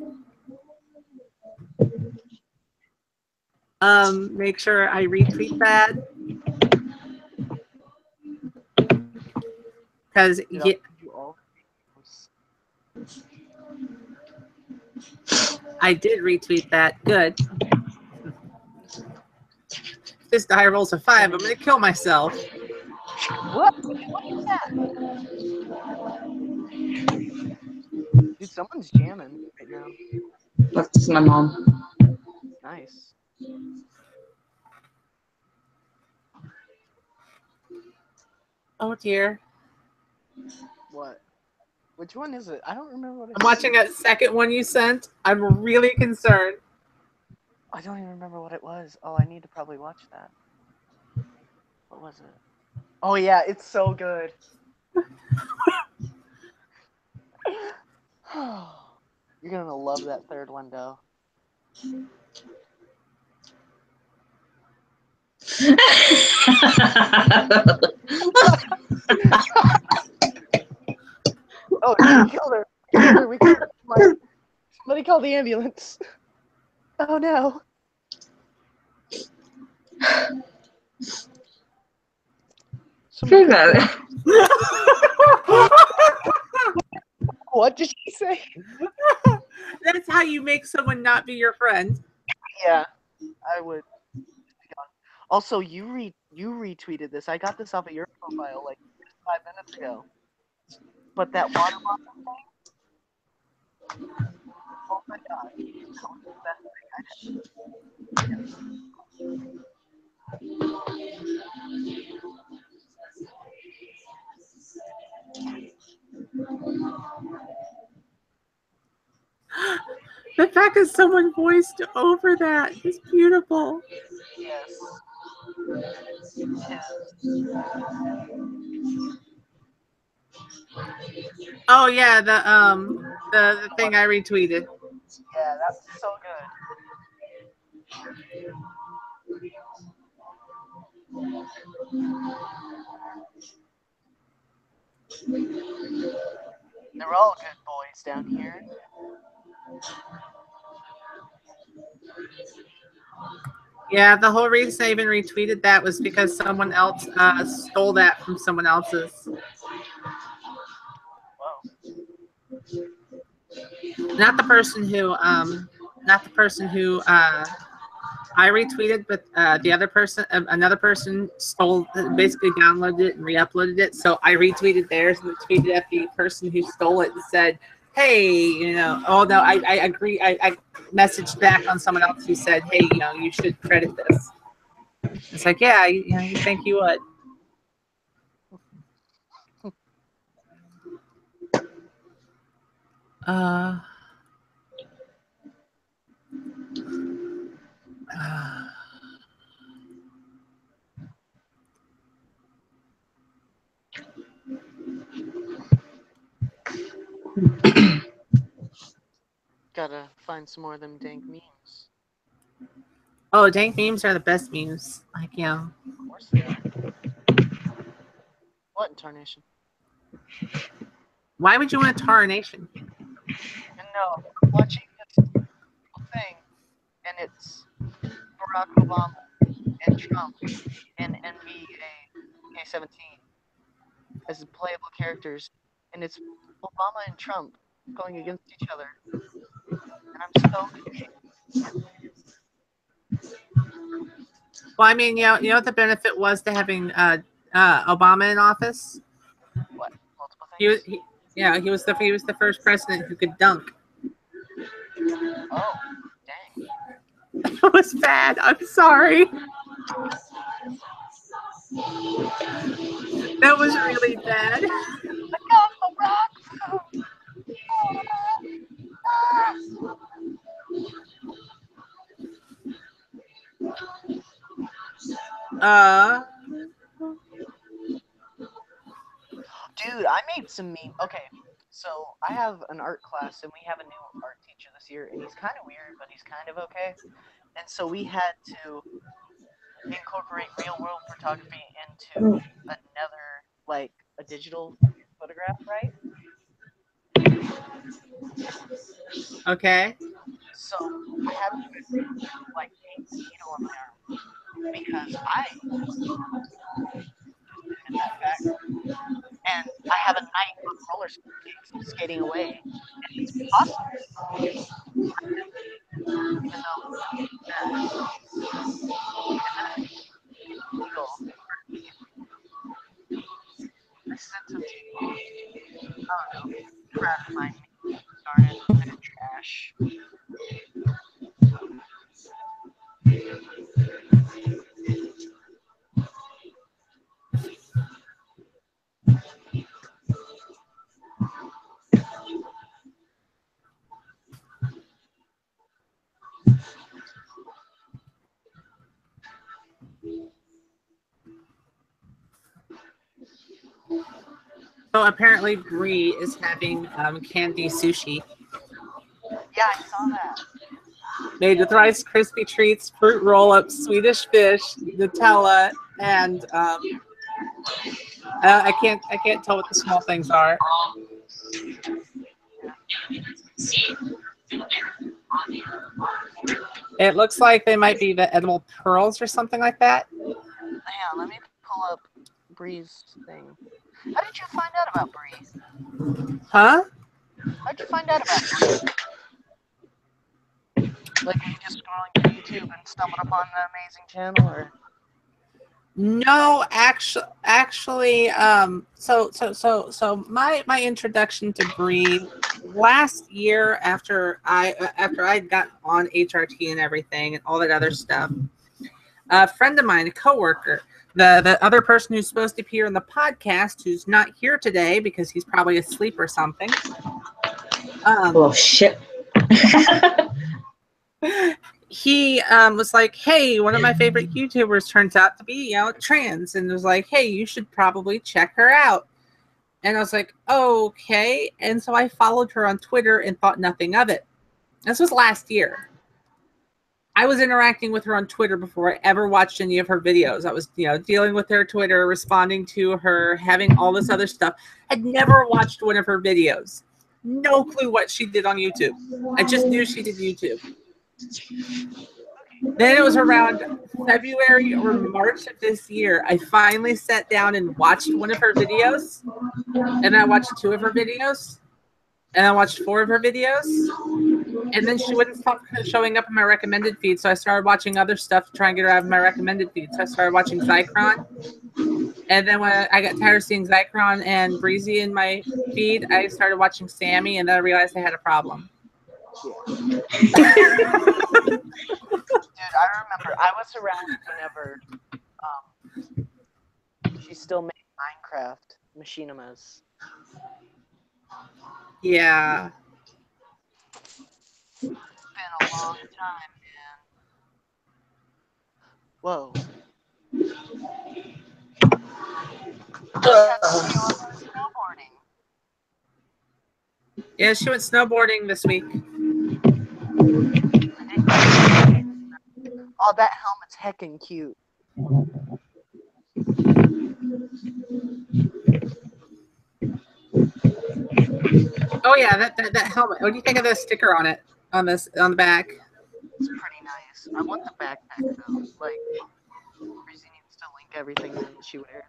Speaker 1: Make sure I retweet that. Because I did retweet that. Good. If this die rolls a 5, I'm gonna kill myself.
Speaker 7: What? What is that? Dude, someone's jamming right now.
Speaker 2: That's my mom.
Speaker 7: Nice.
Speaker 1: Oh dear.
Speaker 7: What? Which one is it? I don't remember what it
Speaker 1: I'm watching that second one you sent. I'm really concerned.
Speaker 7: I don't even remember what it was. Oh, I need to probably watch that. What was it? Oh yeah, it's so good. You're gonna love that third one, though. Oh, we killed her. We killed her. Somebody call the ambulance. Oh no. What did she say?
Speaker 1: That's how you make someone not be your friend.
Speaker 7: Yeah, I would. Also, you retweeted this. I got this off of your profile like 5 minutes ago. But that water bottle thing? Oh my god. That was the best thing I did.
Speaker 1: The fact that someone voiced over that is beautiful.
Speaker 7: Yes.
Speaker 1: Oh yeah, the thing I retweeted.
Speaker 7: Yeah, that's so good. They're all good boys down here.
Speaker 1: Yeah, the whole reason I even retweeted that was because someone else stole that from someone else's.
Speaker 7: Whoa.
Speaker 1: Not the person who I retweeted, but the other person, another person stole, basically downloaded it and re-uploaded it. So I retweeted theirs and tweeted at the person who stole it and said, "Hey, you know, oh no, I agree." I messaged back on someone else who said, "Hey, you know, you should credit this." It's like, yeah, you know, you think you would.
Speaker 7: Gotta find some more of them dank memes.
Speaker 1: Oh, dank memes are the best memes. Like, you know.
Speaker 7: Of course they are. What in tarnation?
Speaker 1: Why would you want a tarnation?
Speaker 7: No, I'm watching this thing, and it's Barack Obama and Trump and NBA K17 as the playable characters, and it's Obama and Trump going against each other, and I'm so confused.
Speaker 1: Well, I mean, you know what the benefit was to having Obama in office?
Speaker 7: What? Multiple things?
Speaker 1: He was the first president who could dunk.
Speaker 7: Oh, dang.
Speaker 1: That was bad. I'm sorry. That was really bad.
Speaker 7: I got the rock. Dude, I made some meme. Okay, so I have an art class, and we have a new art teacher this year, and he's kind of weird, but he's kind of okay. And so we had to incorporate real-world photography into another, like, a digital photograph, right?
Speaker 1: Okay.
Speaker 7: So I had to put, like, a needle on my arm because I did that fact. And I have a knight on roller skates skating away, and it's possible, even though illegal. I sent him to, I don't know, try to find me. Darn it, I'm trash.
Speaker 1: So apparently Bree is having candy sushi
Speaker 7: Yeah, I saw that.
Speaker 1: made with Rice Krispie treats, fruit roll-ups, Swedish fish, Nutella, and I can't tell what the small things are. It looks like they might be the edible pearls or something like that.
Speaker 7: Hang on, let me pull up Bree's thing. How did you find out about Bree?
Speaker 1: Huh?
Speaker 7: How did you find out about Bree? Like, were you just scrolling through YouTube and stumbled upon the amazing channel, or?
Speaker 1: No, actually, so my introduction to Bree last year after I got on HRT and everything and all that other stuff, a friend of mine, a coworker, the other person who's supposed to appear in the podcast, who's not here today because he's probably asleep or something.
Speaker 2: Oh shit.
Speaker 1: He was like, hey, one of my favorite YouTubers turns out to be, trans, and was like, hey, you should probably check her out. And I was like, okay. And so I followed her on Twitter and thought nothing of it. This was last year. I was interacting with her on Twitter before I ever watched any of her videos. I was, dealing with her Twitter, responding to her, having all this other stuff. I'd never watched one of her videos. No clue what she did on YouTube. I just knew she did YouTube. Then it was around February or March of this year. I finally sat down and watched one of her videos. And I watched 2 of her videos. And I watched 4 of her videos. And then she wouldn't stop showing up in my recommended feed. So I started watching other stuff to try and get her out of my recommended feed. So I started watching Zycron. And then when I got tired of seeing Zycron and Breezy in my feed, I started watching Sammy. And then I realized I had a problem.
Speaker 7: Dude, I remember I was around whenever she still made Minecraft machinimas.
Speaker 1: Yeah.
Speaker 7: It's been a long time, man. Whoa. Snowboarding.
Speaker 1: Yeah, she went snowboarding this week.
Speaker 7: Oh, that helmet's heckin' cute.
Speaker 1: Oh yeah, that helmet. What do you think of the sticker on it? On the back?
Speaker 7: It's pretty nice. I want the backpack though. Like, Breezy needs to link everything that she wears.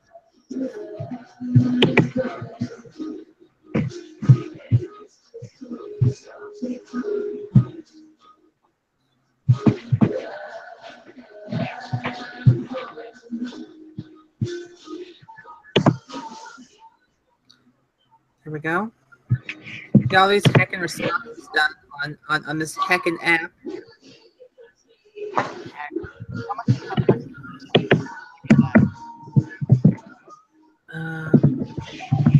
Speaker 1: Here we go. Got all these heckin' responses done on this heckin' app.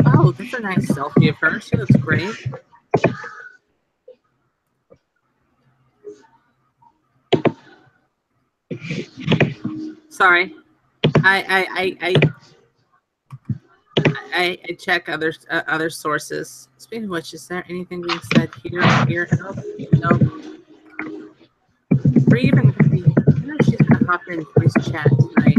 Speaker 1: Oh, that's a nice selfie of her. She looks great. Sorry, I check other sources. Speaking of which, is there anything being said here? Nope. We're even gonna be. I wonder if she's gonna hop in voice chat tonight.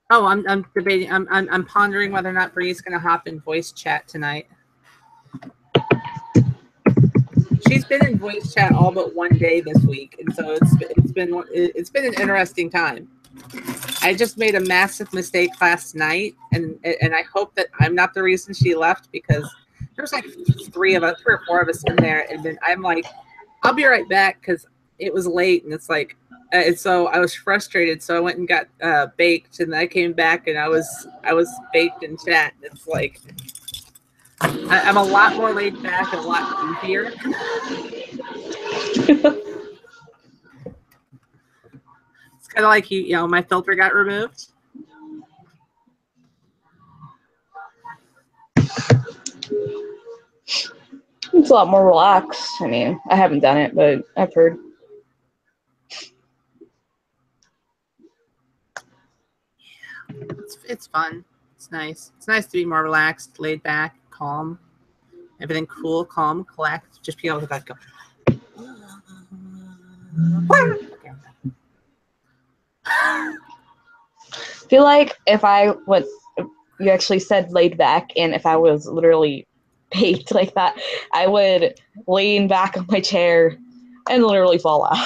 Speaker 1: Oh, I'm debating. I'm pondering whether or not Bree's gonna hop in voice chat tonight. She's been in voice chat all but one day this week, and so it's been an interesting time. I just made a massive mistake last night, and I hope that I'm not the reason she left, because there was like 3 or 4 of us in there, and then I'm like, I'll be right back because it was late, and it's like, and so I was frustrated, so I went and got baked, and I came back and I was baked in chat. It's like I'm a lot more laid back and a lot goofier. It's kind of like my filter got removed.
Speaker 2: It's a lot more relaxed. I mean, I haven't done it, but I've heard.
Speaker 1: It's fun. It's nice. It's nice to be more relaxed, laid back, calm. Everything cool, calm, collect. Just be able to go.
Speaker 2: I feel like if you actually said laid back, and if I was literally baked like that, I would lean back on my chair and literally fall out.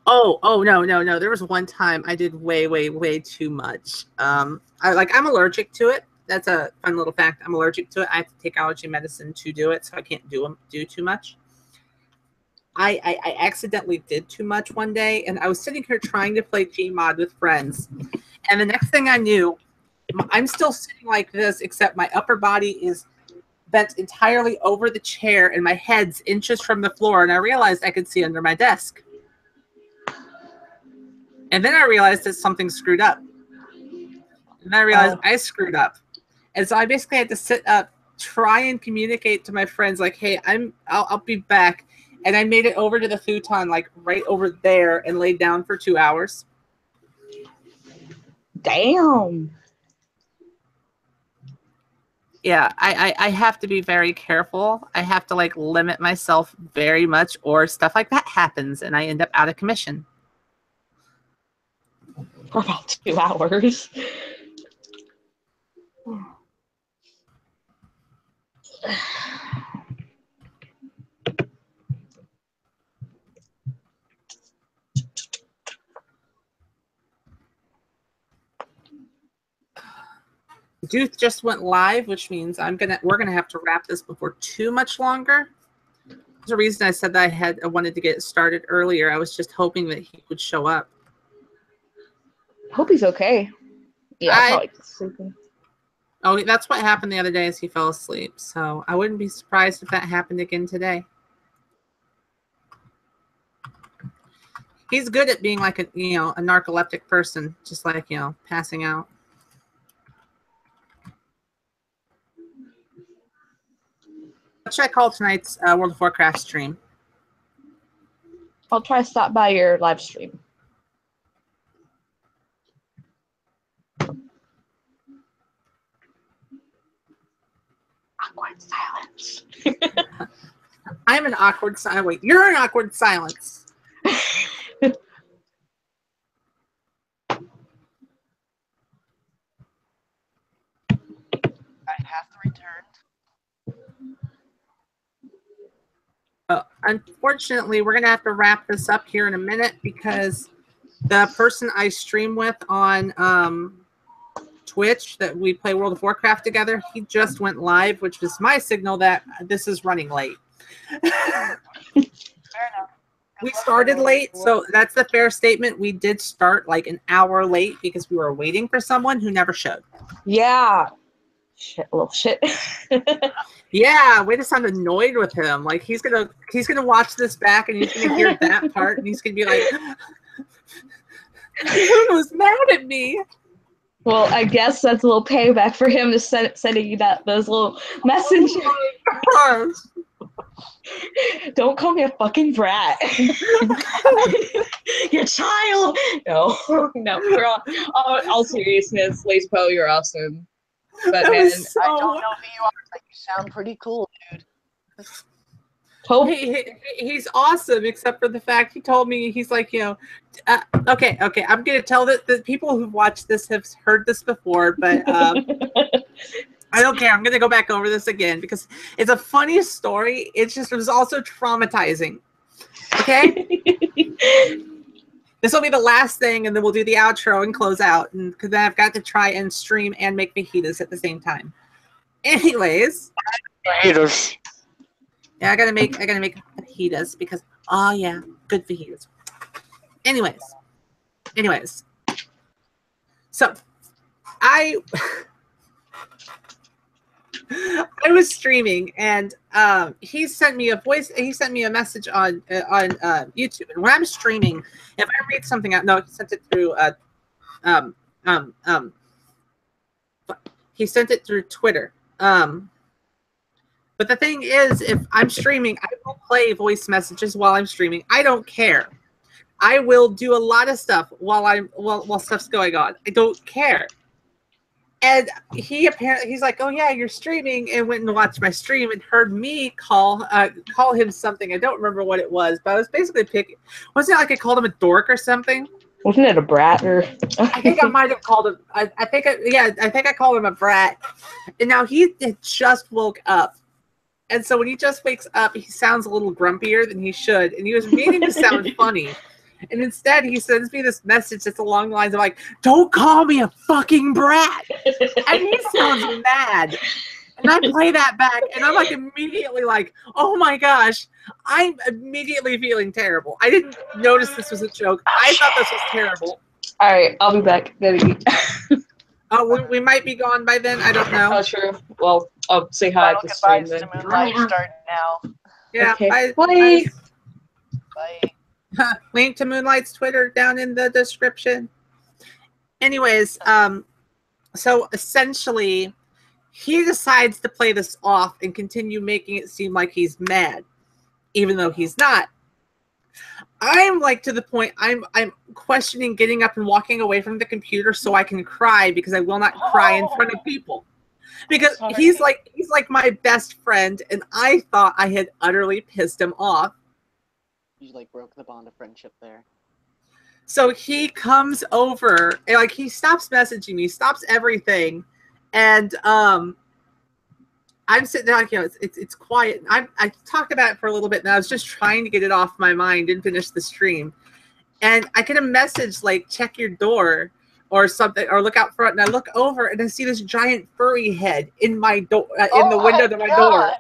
Speaker 1: Oh no. There was one time I did way too much. I'm allergic to it. That's a fun little fact. I'm allergic to it. I have to take allergy medicine to do it, so I can't do too much. I accidentally did too much one day, and I was sitting here trying to play Gmod with friends, and the next thing I knew, I'm still sitting like this, except my upper body is bent entirely over the chair, and my head's inches from the floor, and I realized I could see under my desk. And then I realized that something screwed up. And then I realized I screwed up. And so I basically had to sit up, try and communicate to my friends, like, hey, I'll be back. And I made it over to the futon, like right over there, and laid down for 2 hours.
Speaker 2: Damn.
Speaker 1: Yeah, I have to be very careful. I have to like limit myself very much, or stuff like that happens and I end up out of commission.
Speaker 2: For about 2 hours.
Speaker 1: Duth just went live, which means we're gonna have to wrap this before too much longer. There's a reason I said that I wanted to get it started earlier. I was just hoping that he would show up.
Speaker 2: Hope he's okay. Yeah, probably sleeping.
Speaker 1: Oh, that's what happened the other day, is he fell asleep. So I wouldn't be surprised if that happened again today. He's good at being like a narcoleptic person, just like, passing out. What should I call tonight's World of Warcraft stream?
Speaker 2: I'll try to stop by your live stream. Awkward silence.
Speaker 1: I'm an awkward silence. Wait, you're an awkward silence.
Speaker 7: I have returned.
Speaker 1: Unfortunately, we're going to have to wrap this up here in a minute, because the person I stream with on Twitch that we play World of Warcraft together, he just went live, which is my signal that this is running late.
Speaker 7: Fair enough.
Speaker 1: We started late, so that's the fair statement. We did start like an hour late because we were waiting for someone who never showed.
Speaker 2: Yeah. Shit, little shit.
Speaker 1: Yeah, way to sound annoyed with him. Like he's gonna watch this back and he's gonna hear that part and he's gonna be like, "Who was mad at me?"
Speaker 2: Well, I guess that's a little payback for him to sending you those little messages.
Speaker 1: Oh
Speaker 2: Don't call me a fucking brat. Your child. No. We're all seriousness. Lazrpo, you're awesome. But man,
Speaker 1: so...
Speaker 7: I don't know who you are, but you sound pretty cool, dude.
Speaker 1: He's awesome, except for the fact he told me, he's like, okay, I'm gonna tell that the people who've watched this have heard this before, but I don't care. I'm gonna go back over this again because it's a funny story. It was also traumatizing. Okay. This will be the last thing, and then we'll do the outro and close out. And because then I've got to try and stream and make fajitas at the same time. Anyways,
Speaker 7: Fajitas.
Speaker 1: Yeah, I gotta make fajitas because good fajitas. Anyways, so I was streaming and he sent me a message on YouTube, and when I'm streaming, if I read something out, no, he sent it through Twitter. But the thing is, if I'm streaming, I will play voice messages while I'm streaming. I don't care. I will do a lot of stuff while stuff's going on. I don't care. And he's like, "Oh yeah, you're streaming," and went and watched my stream and heard me call him something. I don't remember what it was, but I was basically picking. Wasn't it like I called him a dork or something?
Speaker 2: Wasn't it a brat or?
Speaker 1: I think I might have called him. I think I called him a brat. And now he just woke up. And so when he just wakes up, he sounds a little grumpier than he should. And he was meaning to sound funny. And instead, he sends me this message that's along the lines of like, "Don't call me a fucking brat." And he sounds mad. And I play that back, and I'm like immediately like, "Oh my gosh." I'm immediately feeling terrible. I didn't notice this was a joke. I thought this was terrible.
Speaker 2: All right, I'll be back. Gotta eat.
Speaker 1: Oh, we might be gone by then. I don't know.
Speaker 2: Oh, true. Well, I'll say hi
Speaker 7: Final
Speaker 2: to the stream
Speaker 7: goodbyes
Speaker 2: then.
Speaker 7: to Moonlight start now.
Speaker 1: Yeah.
Speaker 2: Okay.
Speaker 1: Bye.
Speaker 2: Bye.
Speaker 7: Bye.
Speaker 1: Link to Moonlight's Twitter down in the description. Anyways, so essentially, he decides to play this off and continue making it seem like he's mad, even though he's not. I'm like to the point I'm questioning getting up and walking away from the computer so I can cry, because I will not cry in front of people. Because he's like my best friend, and I thought I had utterly pissed him off.
Speaker 7: You like broke the bond of friendship there.
Speaker 1: So he comes over and like he stops messaging me, stops everything, and I'm sitting there like, you know, it's quiet. I talked about it for a little bit, and I was just trying to get it off my mind and finish the stream. And I get a message like, check your door or something, or look out front. And I look over and I see this giant furry head in my door, in the window to my door.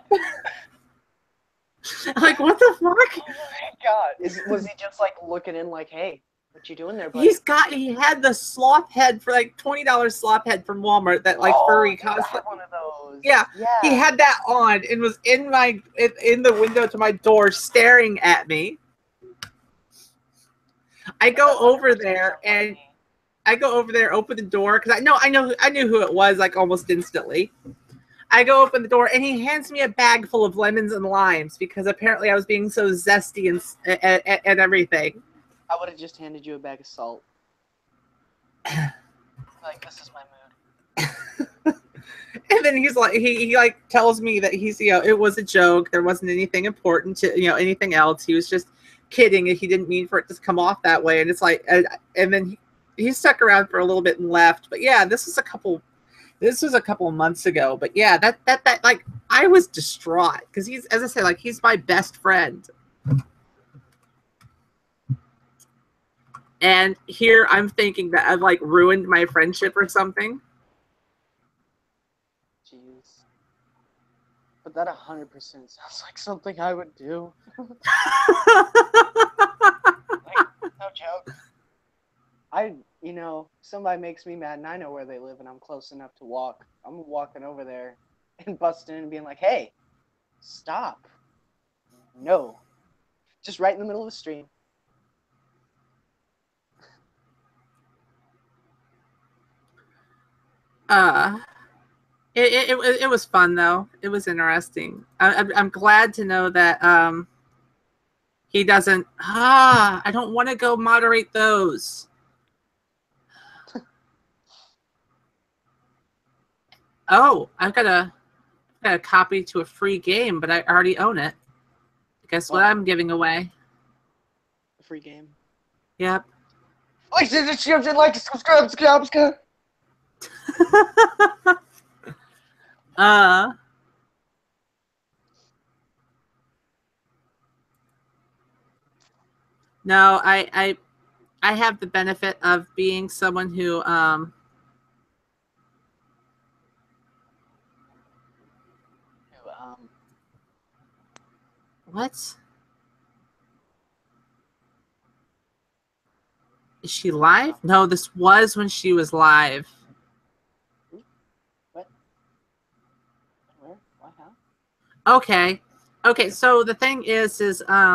Speaker 1: I'm like, what the fuck?
Speaker 7: Oh my god! Was he just like looking in like, hey, what you doing there, buddy?
Speaker 1: He had the sloth head for like $20 sloth head from Walmart, that like furry cosplay.
Speaker 7: One of those.
Speaker 1: Yeah, he had that on and was in the window to my door staring at me. I go over there, open the door, because I knew who it was like almost instantly. I go open the door and he hands me a bag full of lemons and limes, because apparently I was being so zesty and everything.
Speaker 7: I would have just handed you a bag of salt. Like, this is my mood.
Speaker 1: And then he's like, he like tells me that he's, you know, it was a joke. There wasn't anything important to, you know, anything else. He was just kidding, and he didn't mean for it to come off that way. And it's like, and then he stuck around for a little bit and left. But yeah, this was a couple of months ago. But yeah, that like, I was distraught, because he's, as I said, like, he's my best friend. And here I'm thinking that I've like ruined my friendship or something.
Speaker 7: Jeez. But that 100% sounds like something I would do. Like, no joke. You know, somebody makes me mad and I know where they live and I'm close enough to walk. I'm walking over there and busting in and being like, hey, stop. No. Just right in the middle of the stream.
Speaker 1: It was fun though. It was interesting. I'm glad to know that he doesn't. I don't want to go moderate those. Oh, I've got a copy to a free game, but I already own it. Guess what I'm giving away?
Speaker 7: A free game.
Speaker 1: Yep.
Speaker 7: Like, subscribe.
Speaker 1: No, I have the benefit of being someone who what? Is she live? No, this was when she was live.
Speaker 7: What? Where? What? How?
Speaker 1: Okay. Okay, so the thing is I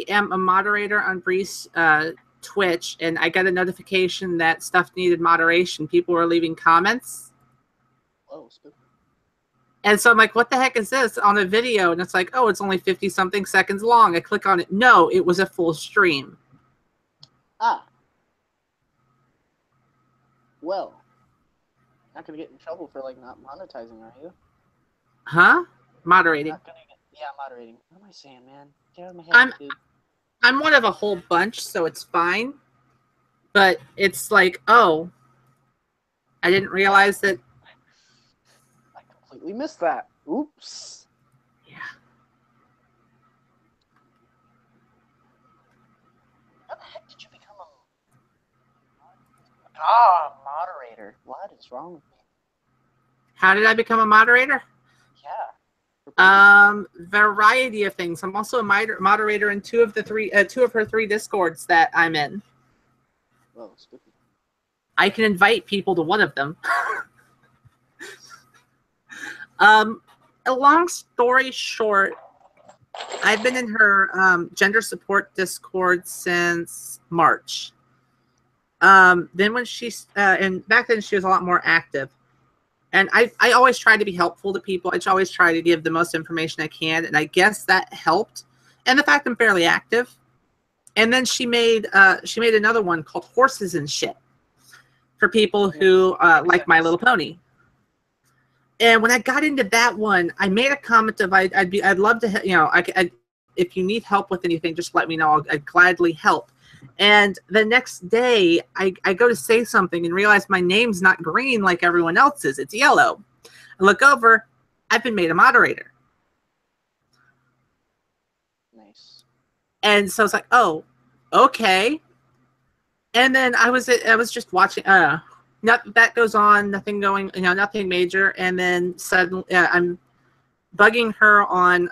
Speaker 1: am a moderator on Bree's Twitch, and I got a notification that stuff needed moderation. People were leaving comments.
Speaker 7: Whoa, spooky.
Speaker 1: And so I'm like, what the heck is this on a video? And it's like, oh, it's only 50-something seconds long. I click on it. No, it was a full stream.
Speaker 7: Ah. Well, not going to get in trouble for, like, not monetizing, are you?
Speaker 1: Huh? Moderating.
Speaker 7: Yeah, moderating. What am I saying, man? Get out of my head, dude.
Speaker 1: I'm one of a whole bunch, so it's fine. But it's like, oh, I didn't realize that.
Speaker 7: I completely missed that. Oops.
Speaker 1: Yeah.
Speaker 7: How the heck did you become a moderator? What is wrong with me?
Speaker 1: How did I become a moderator?
Speaker 7: Yeah.
Speaker 1: Variety of things. I'm also a moderator in two of her three discords that I'm in.
Speaker 7: Whoa, spooky.
Speaker 1: I can invite people to one of them. A long story short, I've been in her gender support Discord since March. Then when she's and back then she was a lot more active, and I always try to be helpful to people. I always try to give the most information I can, and I guess that helped. And the fact I'm fairly active. And then she made another one called Horses and Shit for people who like My Little Pony. And when I got into that one, I made a comment of I'd love to, you know, if you need help with anything, just let me know. I'd gladly help. And the next day, I go to say something and realize my name's not green like everyone else's. It's yellow. I look over. I've been made a moderator.
Speaker 7: Nice.
Speaker 1: And so it's like, oh, okay. And then I was just watching. That goes on. Nothing going. You know, nothing major. And then suddenly, I'm bugging her on.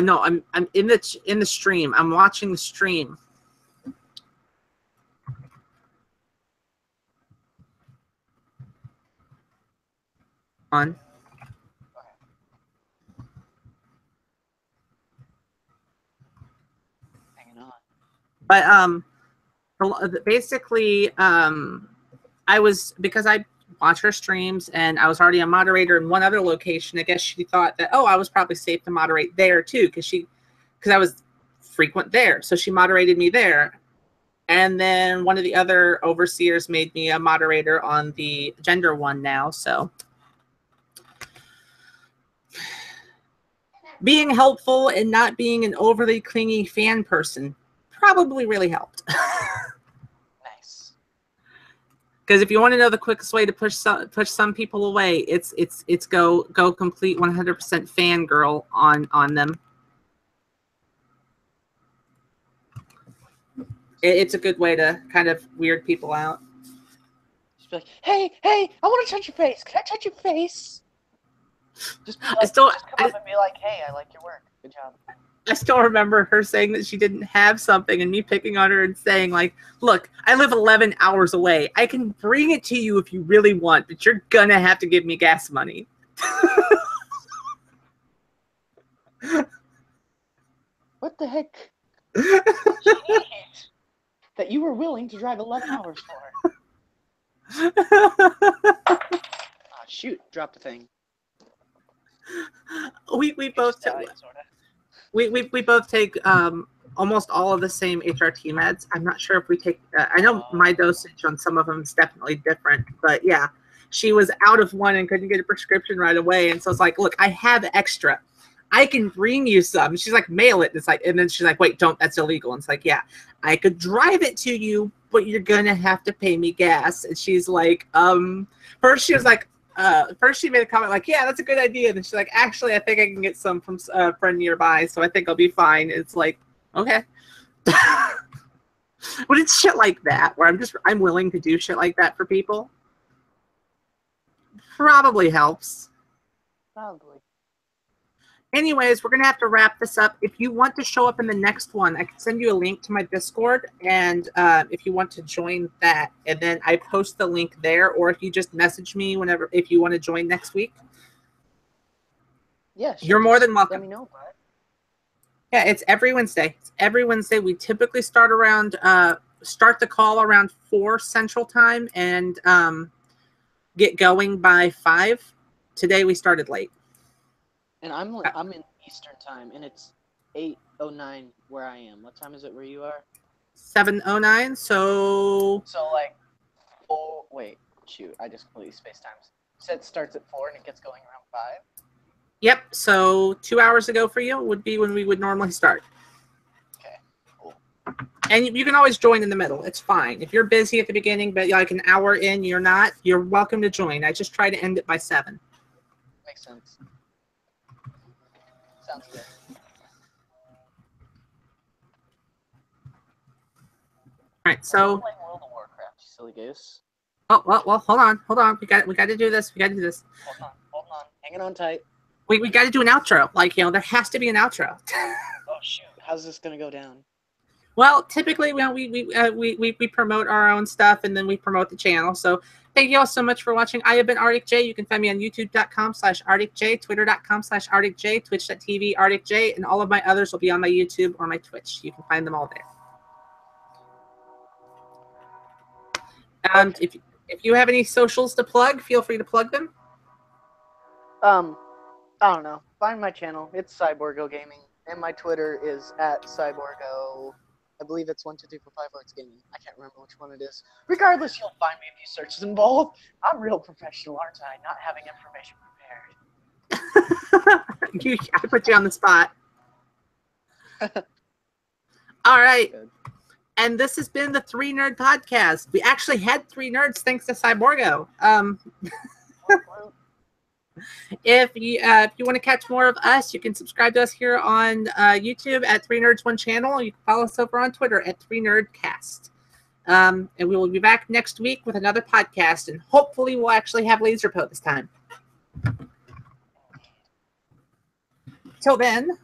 Speaker 1: No, I'm in the stream. I'm watching the stream. On.
Speaker 7: Hanging on.
Speaker 1: But basically, because I watch her streams and I was already a moderator in one other location. I guess she thought that, oh, I was probably safe to moderate there too, because I was frequent there, so she moderated me there. And then one of the other overseers made me a moderator on the gender one now. So being helpful and not being an overly clingy fan person probably really helped.
Speaker 7: Nice.
Speaker 1: Because if you want to know the quickest way to push some people away, it's go complete 100% fangirl on them. It's a good way to kind of weird people out.
Speaker 7: Just be like, hey, I want to touch your face. Can I touch your face? Just come up and be like, hey, I like your work. Good job.
Speaker 1: I still remember her saying that she didn't have something and me picking on her and saying, like, look, I live 11 hours away. I can bring it to you if you really want, but you're going to have to give me gas money.
Speaker 7: What the heck? That you were willing to drive 11 hours for. Oh, shoot, dropped the thing.
Speaker 1: We both we both take almost all of the same HRT meds. I'm not sure if we take. I know my dosage on some of them is definitely different, but yeah, she was out of one and couldn't get a prescription right away, and so it's like, look, I have extra. I can bring you some. She's like, mail it. And it's like, and then she's like, wait, don't. That's illegal. And it's like, yeah, I could drive it to you, but you're gonna have to pay me gas. And she's like, first she was like. First she made a comment like, yeah, that's a good idea. And then she's like, actually, I think I can get some from a friend nearby, so I think I'll be fine. It's like, okay. But it's shit like that where I'm willing to do shit like that for people. Probably helps.
Speaker 7: Probably.
Speaker 1: Anyways, we're going to have to wrap this up. If you want to show up in the next one, I can send you a link to my Discord, and if you want to join that, and then I post the link there, or if you just message me if you want to join next week.
Speaker 7: Yeah, sure.
Speaker 1: You're more than welcome.
Speaker 7: Let me know, bud.
Speaker 1: Yeah, it's every Wednesday. It's every Wednesday. We typically start the call around 4 Central Time and get going by 5. Today we started late.
Speaker 7: And I'm in Eastern Time, and it's 8:09 where I am. What time is it where you are?
Speaker 1: 7:09. So
Speaker 7: like, oh wait, shoot, I just completely spaced times. Said starts at 4 and it gets going around 5.
Speaker 1: Yep. So 2 hours ago for you would be when we would normally start.
Speaker 7: Okay. Cool.
Speaker 1: And you can always join in the middle. It's fine. If you're busy at the beginning, but like an hour in, you're not, you're welcome to join. I just try to end it by 7.
Speaker 7: Makes sense. Sounds good.
Speaker 1: All right, so.
Speaker 7: Playing World of Warcraft, you silly goose.
Speaker 1: Oh well, hold on. We got to do this.
Speaker 7: Hold on. Hanging on tight.
Speaker 1: We got to do an outro. Like, there has to be an outro.
Speaker 7: Oh shoot, how's this gonna go down?
Speaker 1: Well, typically we promote our own stuff and then we promote the channel. So thank you all so much for watching. I have been ArticJay. You can find me on youtube.com/ArticJay, twitter.com/ArticJay, twitch.tv ArticJay, and all of my others will be on my YouTube or my Twitch. You can find them all there. And if you have any socials to plug, feel free to plug them.
Speaker 7: I don't know. Find my channel. It's Cyborgo Gaming, and my Twitter is @Cyborgo. I believe it's 12345 Arts Gaming. I can't remember which one it is. Regardless, you'll find me if you search them both. I'm real professional, aren't I? Not having information prepared.
Speaker 1: I put you on the spot. All right.
Speaker 7: Good.
Speaker 1: And this has been the 3 Nerd Podcast. We actually had 3 nerds thanks to Cyborgo. If you want to catch more of us, you can subscribe to us here on YouTube at 3 Nerds 1 channel. You can follow us over on Twitter at 3 Nerdcast. And we will be back next week with another podcast, and hopefully we'll actually have Lazrpo this time. Till then.